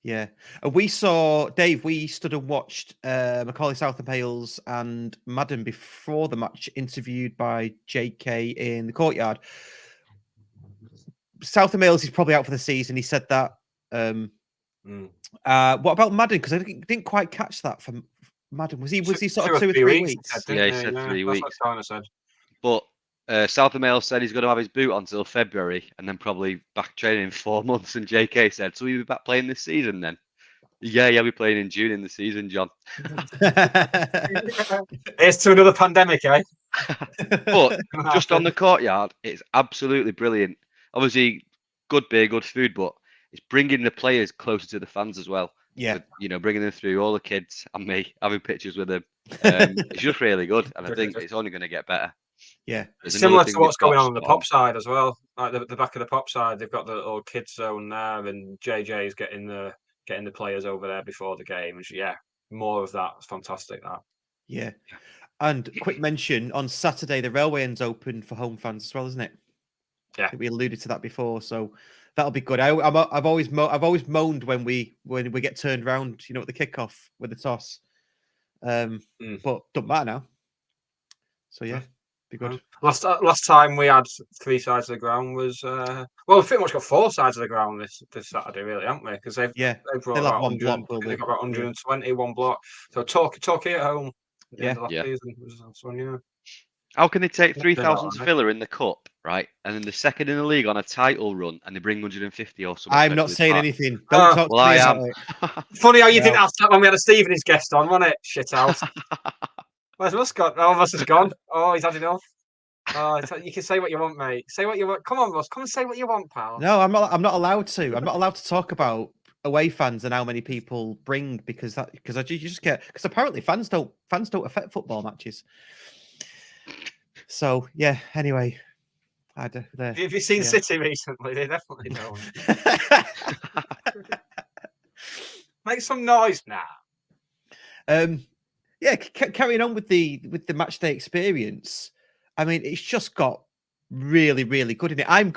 Yeah. We saw, Dave, we stood and watched Macaulay South of Hales and Madden before the match, interviewed by JK in the courtyard. South of Hales is probably out for the season. He said that. What about Madden? Because I didn't quite catch that from Madden. Was he sort of 2 or 3 weeks? Yeah, he said 3 weeks. That's what said. But South of Mail said he's going to have his boot until February and then probably back training in 4 months. And JK said, so he'll be back playing this season then? Yeah, he'll be playing in June in the season, John. Here's to another pandemic, eh? But just on the courtyard, it's absolutely brilliant. Obviously, good beer, good food, but it's bringing the players closer to the fans as well. Yeah. With, you know, bringing them through, all the kids and me, having pictures with them. It's just really good. And I think it's only going to get better. Yeah. It's similar to what's going on the pop side as well. Like the back of the pop side, they've got the little kids zone there, and JJ's getting the players over there before the game. And yeah, more of that. It's fantastic, that. Yeah. And quick mention, on Saturday, the Railway End's open for home fans as well, isn't it? Yeah. We alluded to that before, so that'll be good. I've always moaned when we get turned around, you know, at the kickoff with the toss. But don't matter now. So yeah, be good. Last time we had 3 sides of the ground was well, we've pretty much got 4 sides of the ground this Saturday, really, haven't we? Because they've brought about 100, they've got about 120 one block. So Torquay at home. Yeah. How can they take 3,000 to Villa in the cup, right? And then the second in the league on a title run, and they bring 150 or something? I'm not saying anything. Don't talk to me. I am. Funny how you didn't ask that when we had a Stevenage guest on, wasn't it? Shit out. Where's Russ gone? Oh, Russ is gone. Oh, he's had enough. Oh, you can say what you want, mate. Say what you want. Come on, Russ. Come and say what you want, pal. No, I'm not allowed to. I'm not allowed to talk about away fans and how many people bring because you just get, because apparently fans don't affect football matches. So yeah. Anyway, have you seen City recently? They definitely don't. Make some noise now. Yeah, carrying on with the match day experience. I mean, it's just got really, really good in it. I'm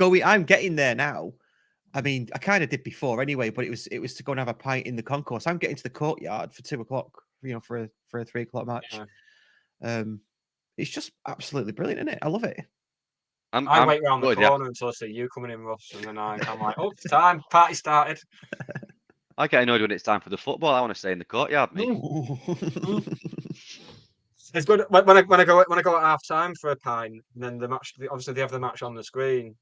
getting there now. I mean, I kind of did before anyway, but it was to go and have a pint in the concourse. I'm getting to the courtyard for 2 o'clock, you know, for a 3 o'clock match. Yeah. It's just absolutely brilliant, isn't it? I love it. I wait around the corner until I see you coming in, Ross, and then I'm like, oh, it's time, party started. I get annoyed when it's time for the football. I want to stay in the courtyard, mate. It's good when I go at half time for a pint. And then the match, obviously they have the match on the screen,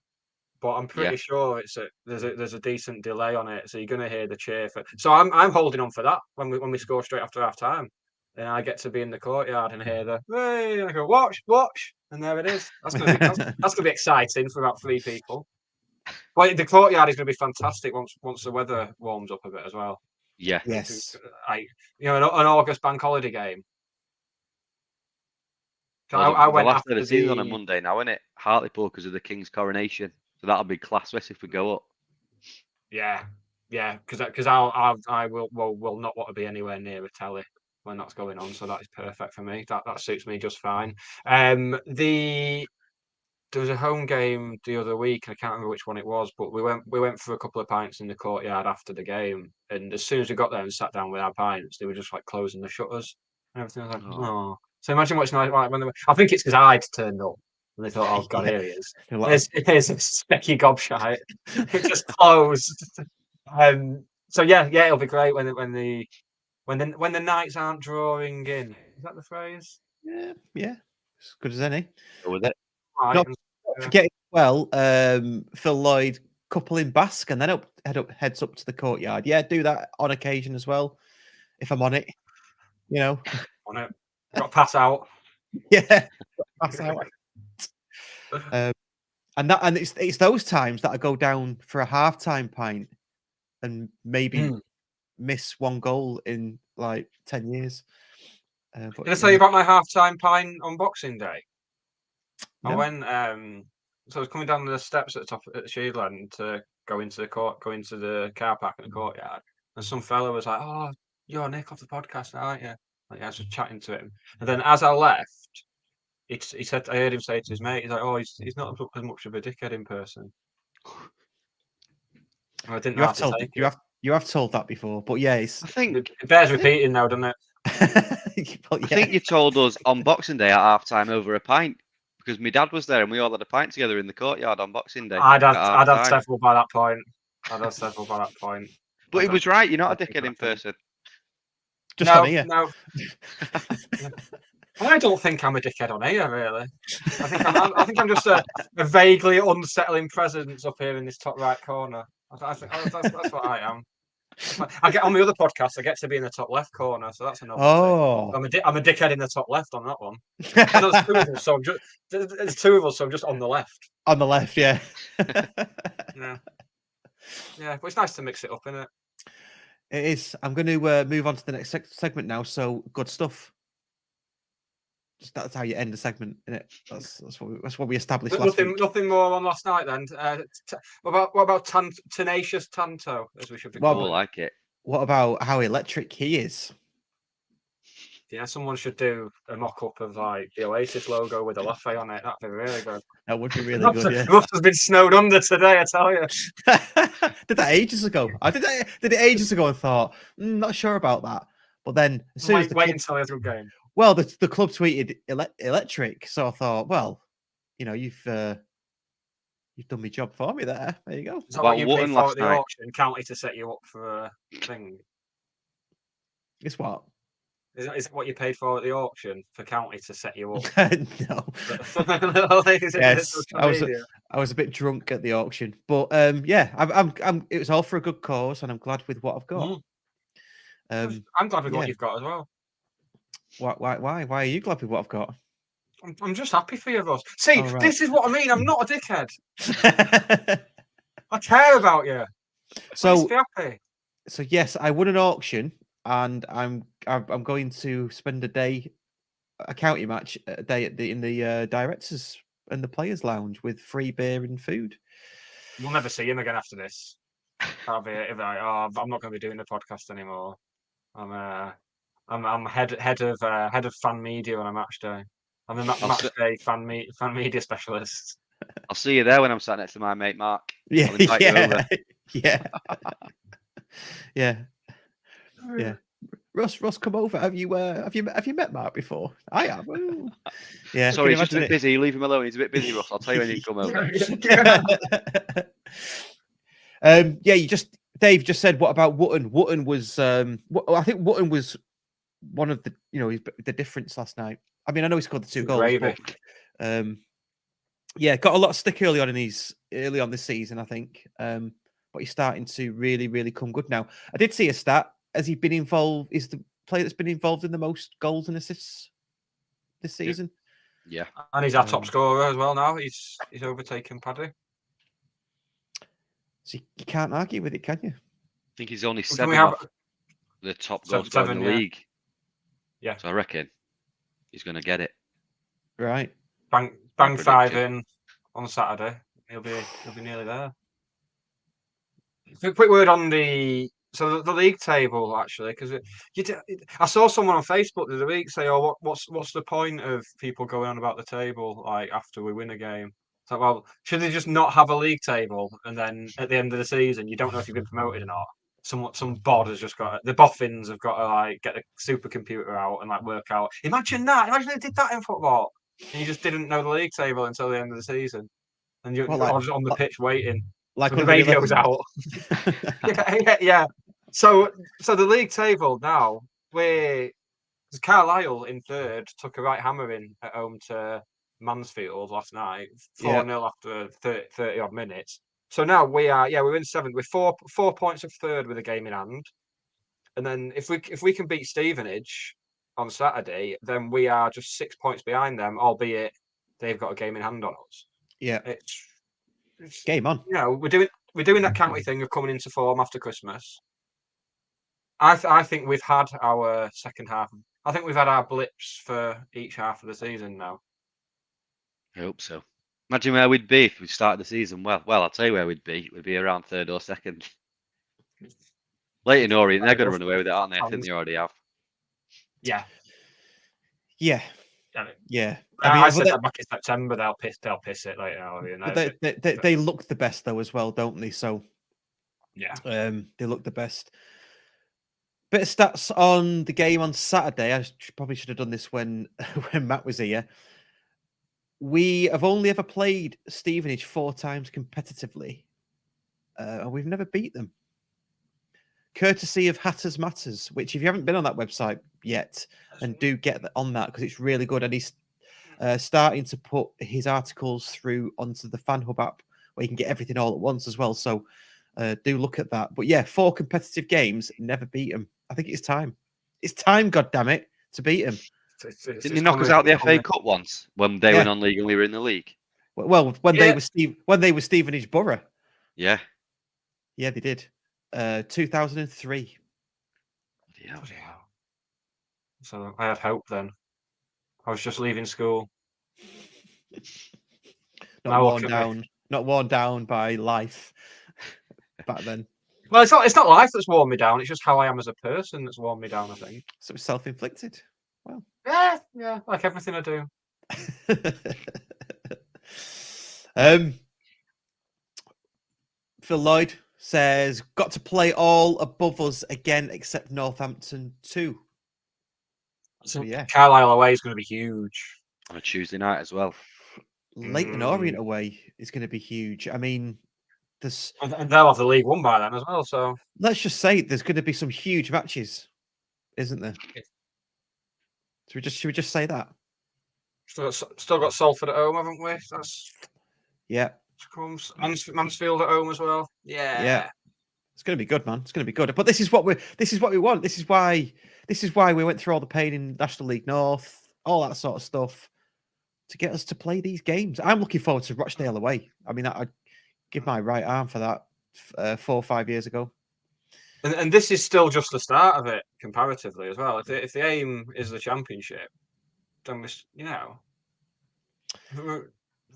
but I'm pretty sure there's a decent delay on it, so you're going to hear the cheer for. So I'm holding on for that when we score straight after half time. Then I get to be in the courtyard and hear the hey, and I go watch, and there it is. That's gonna be exciting for about 3 people. Well, the courtyard is going to be fantastic once the weather warms up a bit as well. Yeah. Yes. An August bank holiday game. So Well, I the went last after of the season on a Monday now, isn't it? Hartlepool because of the King's coronation. So that'll be class if we go up. Yeah, because I will not want to be anywhere near a telly when that's going on. So that is perfect for me. That suits me just fine. There was a home game the other week, and I can't remember which one it was, but we went for a couple of pints in the courtyard after the game, and as soon as we got there and sat down with our pints, they were just like closing the shutters and everything. I was like, oh. So imagine what's nice like when I think it's because I'd turned up, and they thought, oh god, here he is. Here's a specky gobshite. It just closed. So yeah, it'll be great when the nights aren't drawing in. Is that the phrase? Yeah, as good as any. Go with it. Not forgetting Phil Lloyd coupling Basque and then heads up to the courtyard. Yeah, do that on occasion as well. If I'm on it, you know. On it. Got to pass out. Yeah. Pass out. And it's those times that I go down for a halftime pint and maybe miss 1 goal in like 10 years. Did I tell you about my halftime pint on Boxing Day? No. I went. So I was coming down the steps at the top at the Shield to go into the car park in the courtyard, and some fella was like, "Oh, you're Nick off the podcast now, aren't you?" Like, I was just chatting to him, and then as I left, he said, I heard him say to his mate, "He's like, oh, he's not as much of a dickhead in person." And I didn't You have told that before, but yeah, it's. I think It bears repeating now, doesn't it? But I think you told us on Boxing Day at half time over a pint because my dad was there and we all had a pint together in the courtyard on Boxing Day. I'd at had half-time. several by that point. But he was right. You're not a I dickhead in person. just on here. No. I don't think I'm a dickhead on here, really. I think I'm just a vaguely unsettling presence up here in this top right corner. I think that's what I am. I get on the other podcast. I get to be in the top left corner, so that's another thing. I'm a dickhead in the top left on that one. And there's two of us, so I'm just on the left. On the left, yeah. Yeah, but it's nice to mix it up, isn't it? It is. I'm going to move on to the next segment now. So good stuff. That's how you end the segment, isn't it? That's what we established last week. Nothing more on last night then. What about tenacious Tanto, as we should be calling? I like it. What about how electric he is? Yeah, someone should do a mock-up of like the Oasis logo with a latte on it. That'd be really good. That would be really good. Yeah. Must have been snowed under today, I tell you. Did that ages ago. I did it ages ago and thought, not sure about that. But then as soon as wait until every game. Well, the club tweeted electric, so I thought, well, you've done my job for me there. There you go. Is that what you paid for at the auction? County to set you up for a thing. It's what? Is it what you paid for at the auction for County to set you up? No. Yes, I was a bit drunk at the auction, but yeah, I'm. It was all for a good cause, and I'm glad with what I've got. I'm glad with what you've got as well. Why are you glad with what I've got? I'm just happy for you, Ross. See, This is what I mean. I'm not a dickhead. I care about you. So be happy. So yes, I won an auction, and I'm going to spend a county match a day in the directors and the players' lounge with free beer and food. We'll never see him again after this. I'm not going to be doing the podcast anymore. I'm head of fan media on a match day. I'm a match day fan media specialist. I'll see you there when I'm sat next to my mate Mark. Yeah, yeah. Ross, come over. Have you met Mark before? I have. Ooh. Yeah. Sorry, he's just a bit busy. Leave him alone. He's a bit busy, Ross. I'll tell you when you come over. Dave just said, what about Wootton? Wootton was I think Wootton was one of the the difference last night. I mean, I know he scored the 2 goals, but got a lot of stick early on this season, I think. But he's starting to really, really come good now. I did see a stat. Has he been involved? Is the player that's been involved in the most goals and assists this season? Yeah, and he's our top scorer as well now. He's overtaken Paddy. So you can't argue with it, can you? I think he's only 7 off the top goal scorer in the league. Yeah. So I reckon he's going to get it. Right. Bang 5 in on Saturday. He'll be nearly there. A quick word on the league table, actually, because I saw someone on Facebook the other week say, "Oh, what's the point of people going on about the table like after we win a game?" It's like, well, should they just not have a league table, and then at the end of the season, you don't know if you've been promoted or not? Some bod has just got the boffins have got to like get the supercomputer out and like work out. Imagine they did that in football, and you just didn't know the league table until the end of the season, and you're just on the pitch waiting. Like the radio's out. yeah. So the league table now, Carlisle in 3rd took a right hammering at home to Mansfield last night, 4-0 after 30 odd minutes. So now we're in 7th with 4 points of 3rd with a game in hand, and then if we can beat Stevenage on Saturday, then we are just 6 points behind them, albeit they've got a game in hand on us. Yeah, it's game on. We're doing that county thing of coming into form after Christmas. I think we've had our second half. I think we've had our blips for each half of the season now. I hope so. Imagine where we'd be if we started the season well. Well, I'll tell you where we'd be. We'd be around 3rd or 2nd. Leighton Orient, they're going to run away with it, aren't they? I think they already have. Yeah. I said that back in September. They'll piss it Leighton Orient. They look the best though as well, don't they? So Yeah. They look the best. Bit of stats on the game on Saturday. I probably should have done this when Matt was here. We have only ever played Stevenage 4 times competitively, and we've never beat them. Courtesy of Hatters Matters, which if you haven't been on that website yet, and do get on that because it's really good. And he's starting to put his articles through onto the Fan Hub app where you can get everything all at once as well. So do look at that. But yeah, 4 competitive games, never beat them. I think it's time. It's time, goddammit, to beat them. Didn't he knock us out the FA Cup once when they were non-league and we were in the league? Well, when they were Stevenage Borough. Yeah. Yeah, they did. 2003. Yeah. So I had hope then. I was just leaving school. Not worn down by life back then. Well, it's not life that's worn me down. It's just how I am as a person that's worn me down, I think. So it's self-inflicted. Well, yeah, like everything I do. Phil Lloyd says, got to play all above us again except Northampton 2. So yeah, Carlisle away is going to be huge. On a Tuesday night as well. Leighton Orient away is going to be huge. I mean, and they'll have the League One by then as well. So let's just say there's going to be some huge matches, isn't there? Should we just say that? Still got Salford at home, haven't we? Yeah. Mansfield at home as well. Yeah. It's going to be good, man. It's going to be good. But this is what we want. This is why we went through all the pain in National League North, all that sort of stuff, to get us to play these games. I'm looking forward to Rochdale away. I mean, I'd give my right arm for that 4 or 5 years ago. And this is still just the start of it, comparatively as well. If the aim is the Championship, then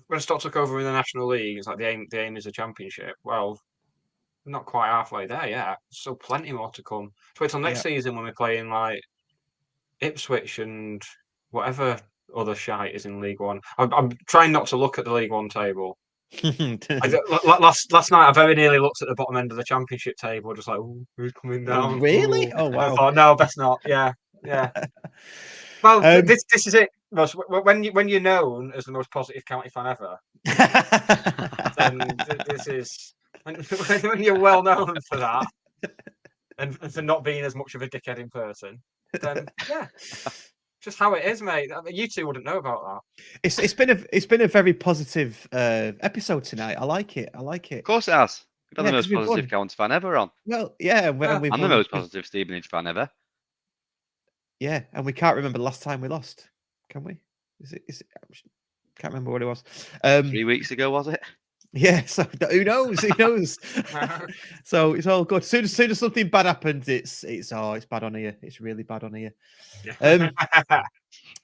when Stock took over in the National League, it's like the aim is the Championship. Well, we're not quite halfway there yet. Still plenty more to come. Wait till next season when we're playing like Ipswich and whatever other shite is in League One. I'm trying not to look at the League One table. Last night I very nearly looked at the bottom end of the Championship table, just like, who's coming down? Really? Oh wow! I thought, no, best not. Yeah. Well, this is it. When you're known as the most positive county fan ever, then this is when you're well known for that, and for not being as much of a dickhead in person. Then just how it is, mate. I mean, you two wouldn't know about that. It's been a very positive episode tonight. I like it. Of course it has. We've had the most positive county fan ever on. Well, yeah. I'm the most positive Stevenage fan ever. Yeah, and we can't remember the last time we lost, can we? Is it? Can't remember what it was. 3 weeks ago, was it? Yeah. So who knows? Who knows? So it's all good. Soon as something bad happens, it's bad on here. It's really bad on here.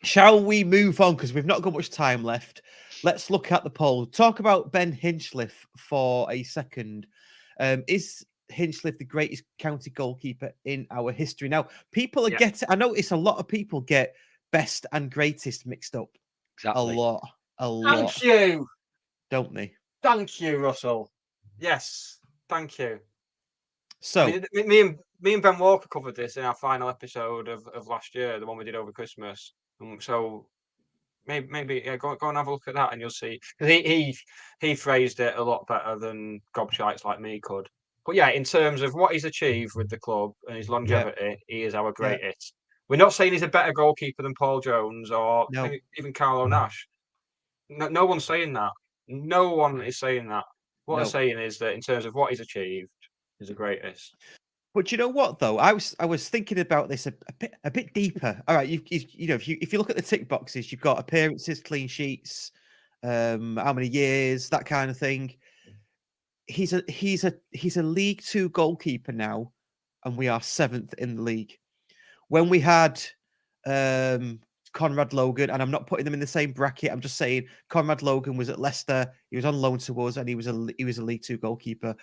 Shall we move on? Because we've not got much time left. Let's look at the poll. Talk about Ben Hinchliffe for a second. Is Hinchliffe the greatest county goalkeeper in our history? Now, people are getting. I notice a lot of people get best and greatest mixed up. Exactly. A lot. Thank you. Don't they? Thank you, Russell. Yes, thank you. So me and Ben Walker covered this in our final episode of last year, the one we did over Christmas. So maybe go and have a look at that, and you'll see. He phrased it a lot better than gobshites like me could. But yeah, in terms of what he's achieved with the club and his longevity, he is our greatest. We're not saying he's a better goalkeeper than Paul Jones or even Carlo Nash. No one's saying that. No one is saying that. What they're saying is that in terms of what he's achieved, he's the greatest. But you know what though? I was thinking about this a bit deeper. All right, if you look at the tick boxes, you've got appearances, clean sheets, how many years, that kind of thing. He's a League Two goalkeeper now, and we are 7th in the league. When we had Conrad Logan, and I'm not putting them in the same bracket. I'm just saying Conrad Logan was at Leicester. He was on loan to us, and he was a League Two goalkeeper.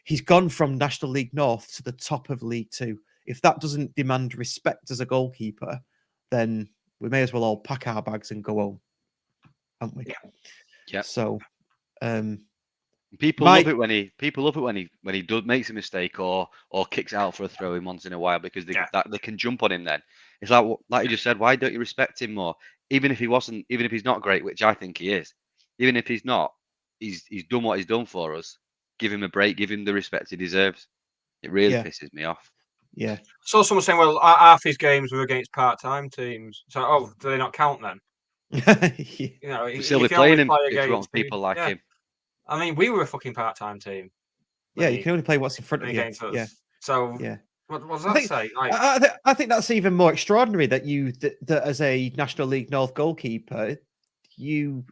He's gone from National League North to the top of League Two. If that doesn't demand respect as a goalkeeper, then we may as well all pack our bags and go home, haven't we? Yeah. So, People love it when he does makes a mistake or kicks out for a throw in once in a while because they can jump on him. Then it's like you just said, why don't you respect him more? Even if he's not great, which I think he is, even if he's not, he's done what he's done for us. Give him a break, give him the respect he deserves. It really pisses me off. Yeah. So someone saying, well, half his games were against part-time teams. So, do they not count then? You know, We'll still be playing him if you want people like him. I mean, we were a fucking part-time team. Yeah, you can only play what's in front of you. Yeah. So, what does that say? I think that's even more extraordinary that that as a National League North goalkeeper, you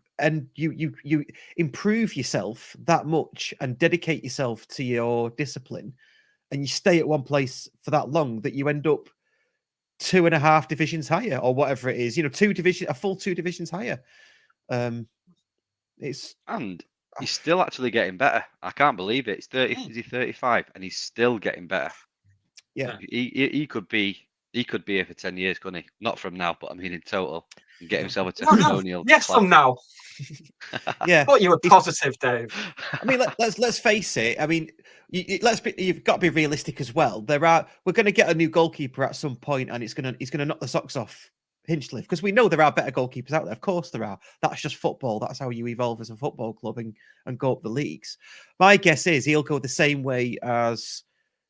improve yourself that much and dedicate yourself to your discipline, and you stay at one place for that long that you end up 2.5 divisions higher or whatever it is. A full 2 divisions higher. He's still actually getting better. I can't believe it. It's 30. Is he 35? And he's still getting better. Yeah, he could be here for 10 years, couldn't he? Not from now, but I mean in total, and get himself a testimonial. Yes, from now. Yeah. But you were positive, Dave. I mean, let's face it. I mean, you've got to be realistic as well. We're going to get a new goalkeeper at some point, and he's going to knock the socks off Hinchliffe, because we know there are better goalkeepers out there. Of course there are. That's just football. That's how you evolve as a football club and go up the leagues. My guess is he'll go the same way as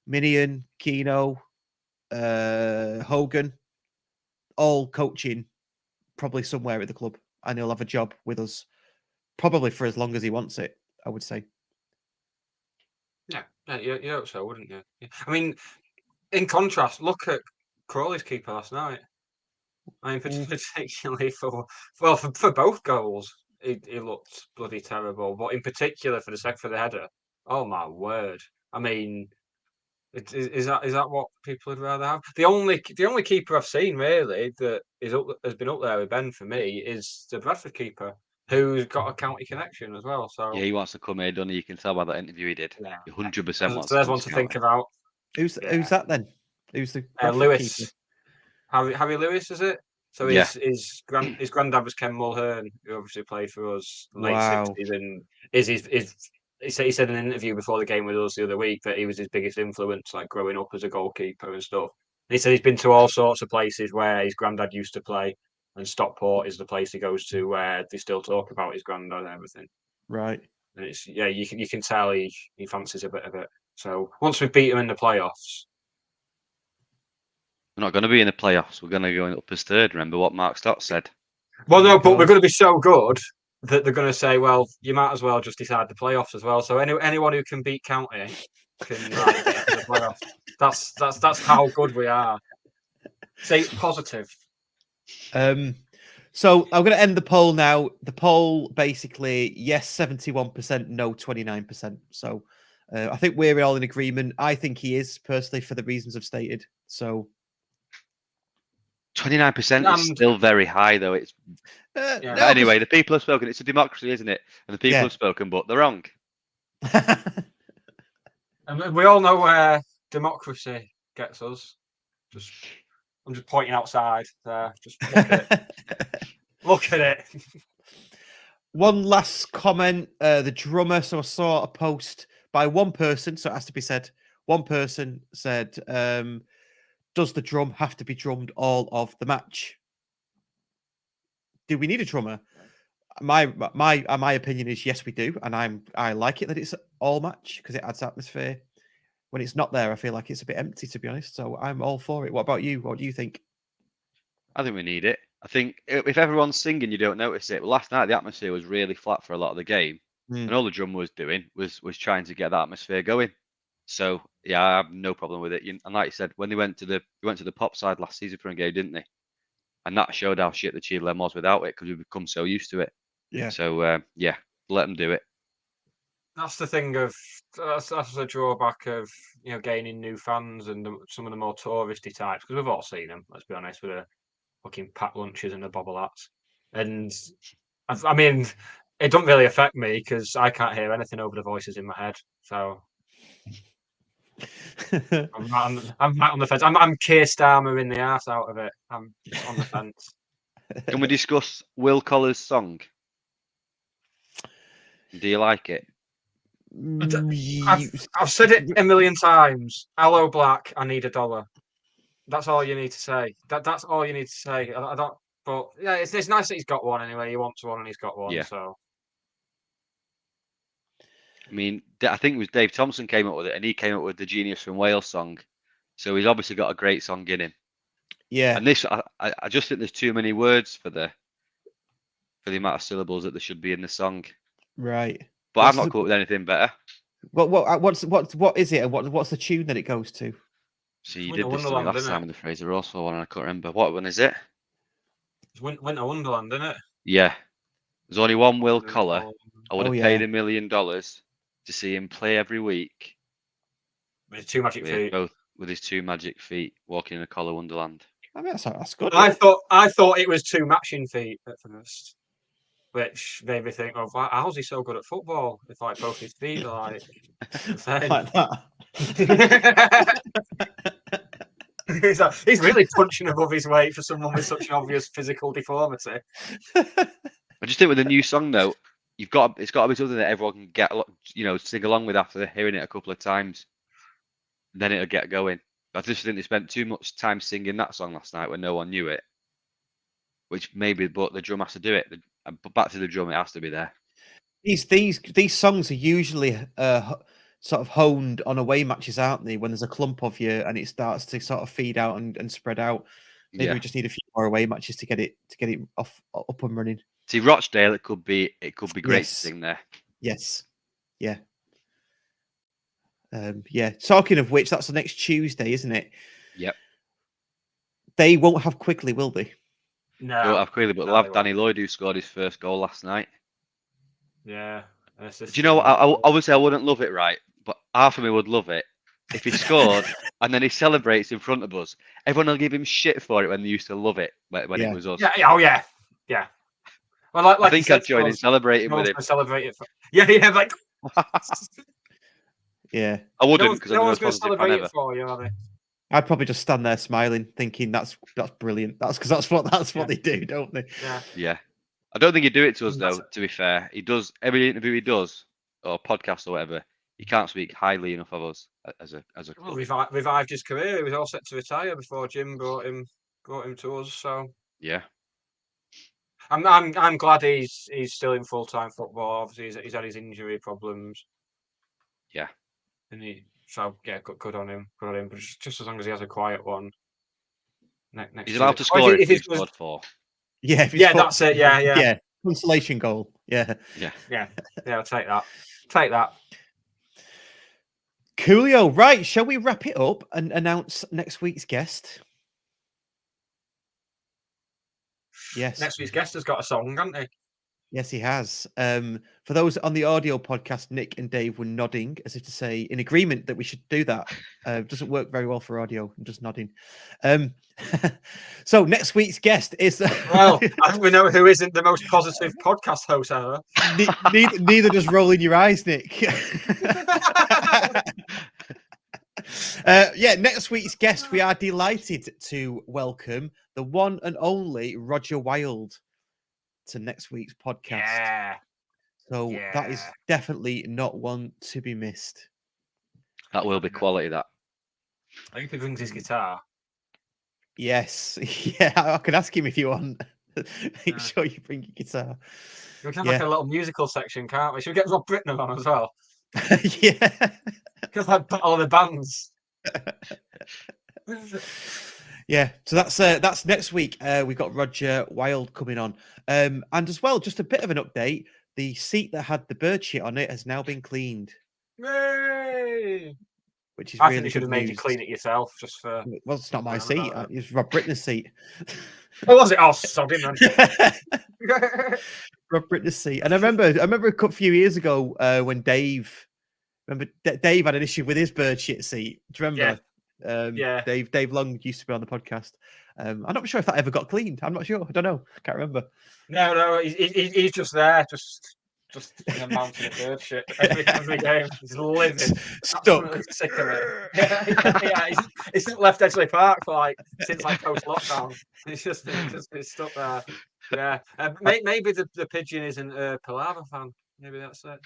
Minion, Keno, Hogan, all coaching probably somewhere at the club, and he'll have a job with us probably for as long as he wants it, I would say. Yeah, you hope so, wouldn't you? Yeah. I mean, in contrast, look at Crawley's keeper last night. I mean, particularly for both goals, he looked bloody terrible. But in particular for the header, oh my word! I mean, is that what people would rather have? The only keeper I've seen really that has been up there with Ben for me is the Bradford keeper, who's got a county connection as well. So yeah, he wants to come here, doesn't he? You can tell by that interview he did. Yeah. 100% wants. So there's one to think about. Who's that then? Who's the Lewis? keeper? Harry Lewis, is it? So his granddad was Ken Mulhern, who obviously played for us in the late 60s, and he said in an interview before the game with us the other week that he was his biggest influence, like growing up as a goalkeeper and stuff. And he said he's been to all sorts of places where his granddad used to play, and Stockport is the place he goes to where they still talk about his granddad and everything. Right. And it's you can tell he fancies a bit of it. So once we beat him in the playoffs. We're not going to be in the playoffs. We're going to go up as third. Remember what Mark Stott said. Well, no, but we're going to be so good that they're going to say, well, you might as well just decide the playoffs as well. So anyone who can beat County can get into the playoffs. That's how good we are. Say positive. So I'm going to end the poll now. The poll basically, yes, 71%, no, 29%. So I think we're all in agreement. I think he is, personally, for the reasons I've stated. So 29% is still very high, though. It's anyway. The people have spoken. It's a democracy, isn't it? And the people have spoken, but they're wrong. And we all know where democracy gets us. I'm just pointing outside there. Just look at it. Look at it. One last comment. The drummer. So I saw a post by one person. So it has to be said. One person said, does the drum have to be drummed all of the match? Do we need a drummer? My opinion is yes, we do, and I like it that it's all match because it adds atmosphere. When it's not there, I feel like it's a bit empty, to be honest. So I'm all for it. What about you? What do you think? I think we need it. I think if everyone's singing, you don't notice it. Well, last night the atmosphere was really flat for a lot of the game, and all the drummer was doing was trying to get that atmosphere going. So yeah, I have no problem with it. And like you said, when they went to the pop side last season for a game, didn't they? And that showed how shit the Cheadle was without it because we've become so used to it. Yeah. So let them do it. That's the thing that's the drawback of gaining new fans and some of the more touristy types, because we've all seen them. Let's be honest, with the fucking packed lunches and the bobble hats. And I mean, it doesn't really affect me because I can't hear anything over the voices in my head. So I'm right on the fence. I'm Keir Starmer in the arse out of it. I'm on the fence. Can we discuss Will Collar's song? Do you like it? I've said it a million times. Hello, Black. I need $1. That's all you need to say. That's all you need to say. I don't. But yeah, it's nice that he's got one anyway. He wants one, and he's got one. Yeah. So I mean, I think it was Dave Thompson came up with it, and he came up with the Genius from Wales song. So he's obviously got a great song in him. Yeah. And this, I just think there's too many words for the amount of syllables that there should be in the song. Right. But I've not come up with anything better. What is it? And what's the tune that it goes to? So you did this to me last time with the Fraser Russell one, and I can't remember. What one is it? it's Winter Wonderland, isn't it? Yeah. There's only one Will Collar. I would have yeah. paid $1 million to see him play every week. With his 2 magic feet. Both with his 2 magic feet, walking in a collar Wonderland. I mean, that's good. I thought it was 2 matching feet at first, which made me think, "Oh, how's he so good at football? If like both his feet are like the same?" Like that. He's really punching above his weight for someone with such an obvious physical deformity. I just think with the new song though, it's got to be something that everyone can get, sing along with after hearing it a couple of times. Then it'll get going. I just think they spent too much time singing that song last night when no one knew it. Which maybe, but the drum has to do it. But back to the drum, it has to be there. These songs are usually sort of honed on away matches, aren't they? When there's a clump of you and it starts to sort of feed out and spread out. Maybe we just need a few more away matches to get it up and running. See, Rochdale, it could be great to sing there. Yes. Yeah. Yeah. Talking of which, that's the next Tuesday, isn't it? Yep. They won't have Quigley, will they? No, they won't have Quigley, but they'll have Danny Lloyd, who scored his first goal last night. Yeah. Do you know what? Obviously, I wouldn't love it, right? But half of me would love it if he scored and then he celebrates in front of us. Everyone will give him shit for it when they used to love it when it was us. Yeah. Oh yeah. Yeah. Well, like I think I'd join in celebrating with him. Celebrate it. Yeah. Like. Yeah. I wouldn't because no I'm one's the most positive fan ever. For you, are they? I'd probably just stand there smiling, thinking that's brilliant. That's because that's what they do, don't they? Yeah. I don't think he'd do it to us though. To be fair, he does every interview he does or podcast or whatever. He can't speak highly enough of us as a club. Well, revived his career. He was all set to retire before Jim brought him to us. So yeah, I'm glad he's still in full-time football. Obviously, he's had his injury problems. Yeah, and good on him. Good on him. But just as long as he has a quiet one. Next he's allowed to score if he scored 4. Yeah, that's it. Yeah. Consolation goal. Yeah. I'll take that. Take that. Coolio. Right. Shall we wrap it up and announce next week's guest? Yes. Next week's guest has got a song, hasn't he? Yes, he has. For those on the audio podcast, Nick and Dave were nodding as if to say in agreement that we should do that. Doesn't work very well for audio. I'm just nodding. So next week's guest is well, I think we know who isn't the most positive podcast host ever. Neither does rolling your eyes, Nick. Next week's guest, we are delighted to welcome the one and only Roger Wilde to next week's podcast. Yeah. So that is definitely not one to be missed. That will be quality, that. I think he brings his guitar. Yes. Yeah, I can ask him if you want. Make sure you bring your guitar. We can have like a little musical section, can't we? Should we get Rob Britner on as well? Yeah. Because like battle of the bands. Yeah, so that's next week. We've got Roger Wilde coming on. And as well, just a bit of an update. The seat that had the bird shit on it has now been cleaned. Yay! Which is I really think you should have made you clean it yourself, just for. Well, it's not my seat. It's Rob Britner's seat. Oh, was it? Oh, sorry, man. Rob Britner's seat. And I remember a few years ago when Dave had an issue with his bird shit seat. Do you remember? Yeah. Dave Long used to be on the podcast. I'm not sure if that ever got cleaned. I'm not sure. I don't know. Can't remember. No, he's just there, just in a mountain of bird shit every game. He's living. Stuck. Sick of it. Yeah, he's left Edgeley Park for since post lockdown. It's stuck there. Yeah, maybe the pigeon isn't a Palava fan. Maybe that's it.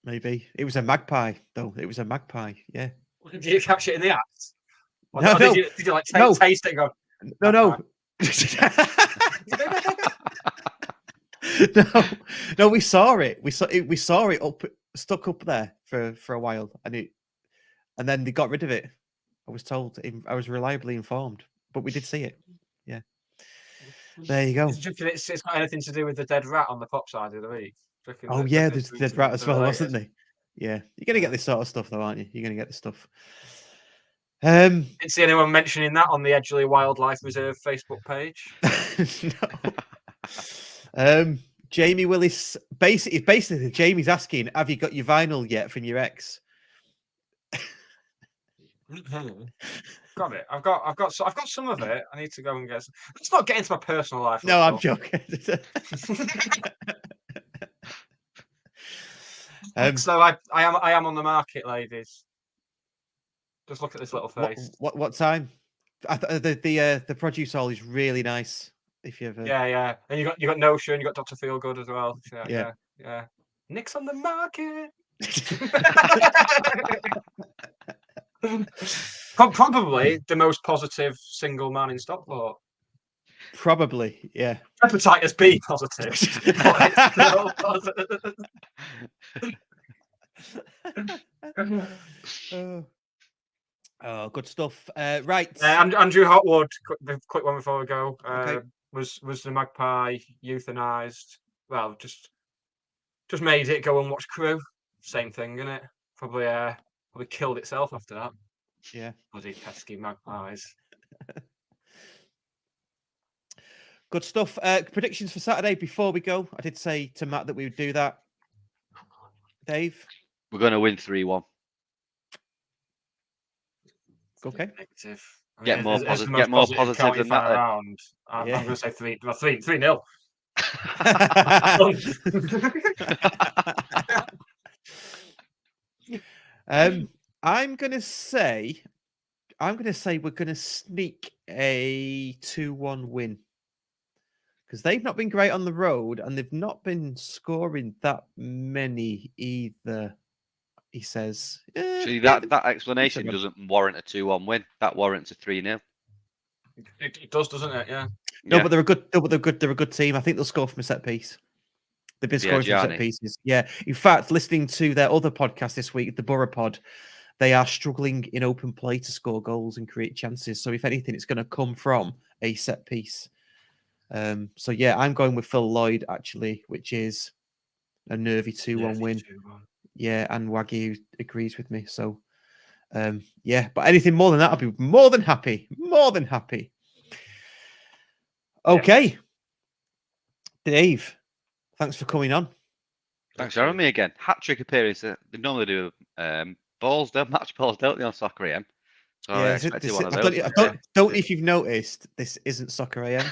Maybe it was a magpie, though. It was a magpie. Yeah. Did you catch it in the act? Or, No, or no. did you like No. taste it and go? No. No, we saw it. We saw it stuck up there for a while, and then they got rid of it. I was told. I was reliably informed, but we did see it. Yeah. There you go. It's got anything to do with the dead rat on the pop side of the week. Oh yeah, there's the dead rat as well, wasn't there? Yeah, you're gonna get this sort of stuff, though, aren't you? You're gonna get this stuff. Didn't see anyone mentioning that on the Edgeley Wildlife Reserve Facebook page. No. Jamie Willis, basically, Jamie's asking, "Have you got your vinyl yet from your ex?" Got it. I've got some of it. I need to go and get some. Let's not get into my personal life. No, I'm joking. So I am on the market, ladies. Just look at this little face. What time? The produce hall is really nice. If you ever, yeah, and you got Notion, you got Dr. Feelgood as well. Yeah. Nick's on the market. Probably the most positive single man in Stockport. Probably, yeah. Hepatitis B positive. But it's still positive. Oh, good stuff. Right. Andrew Hotwood, quick one before we go. Okay. Was the magpie euthanized? Well, just made it go and watch Crew. Same thing, isn't it? Probably killed itself after that. Yeah. Bloody pesky magpies. Good stuff. Predictions for Saturday before we go. I did say to Matt that we would do that. Dave? We're going to win 3-1. Okay. Negative. Get more positive than that. Around. I'm going to say 3-0. I'm gonna say we're gonna sneak a 2-1 win because they've not been great on the road and they've not been scoring that many either. He says. See, that explanation doesn't warrant a 2-1 win. That warrants a 3-0. It does, doesn't it? Yeah. No, but they're a good. They're a good team. I think they'll score from a set piece. They've been scoring from set pieces. Yeah. In fact, listening to their other podcast this week, the Borough Pod, they are struggling in open play to score goals and create chances. So if anything, it's going to come from a set piece. So yeah, I'm going with Phil Lloyd actually, which is a nervy 2-1 win. 2-1. Yeah, and Wagyu agrees with me. So yeah, but anything more than that, I'll be more than happy. More than happy. Okay. Yeah. Dave, thanks for coming on. Thanks for having me again. Hat-trick appearance. They normally do match balls, don't they, on Soccer AM? So yeah, I don't know if you've noticed, this isn't Soccer AM.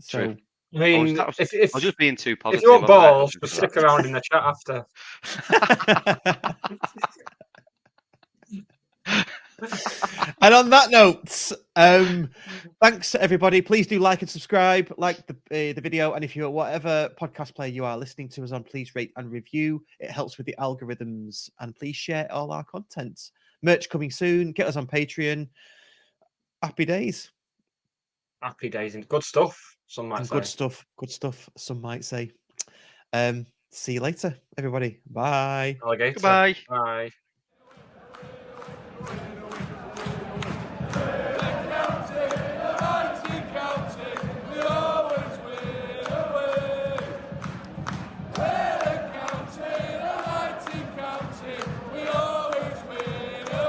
So true. I mean, I was just being too positive. If you want balls, just stick around in the chat after. And on that note, thanks to everybody. Please do like and subscribe, like the video, and if you're whatever podcast player you are listening to us on, please rate and review. It helps with the algorithms, and please share all our content. Merch coming soon. Get us on Patreon. Happy days. Happy days and good stuff. Some might say. Good stuff. Some might say. See you later, everybody. Bye. Alligator. Goodbye. Bye.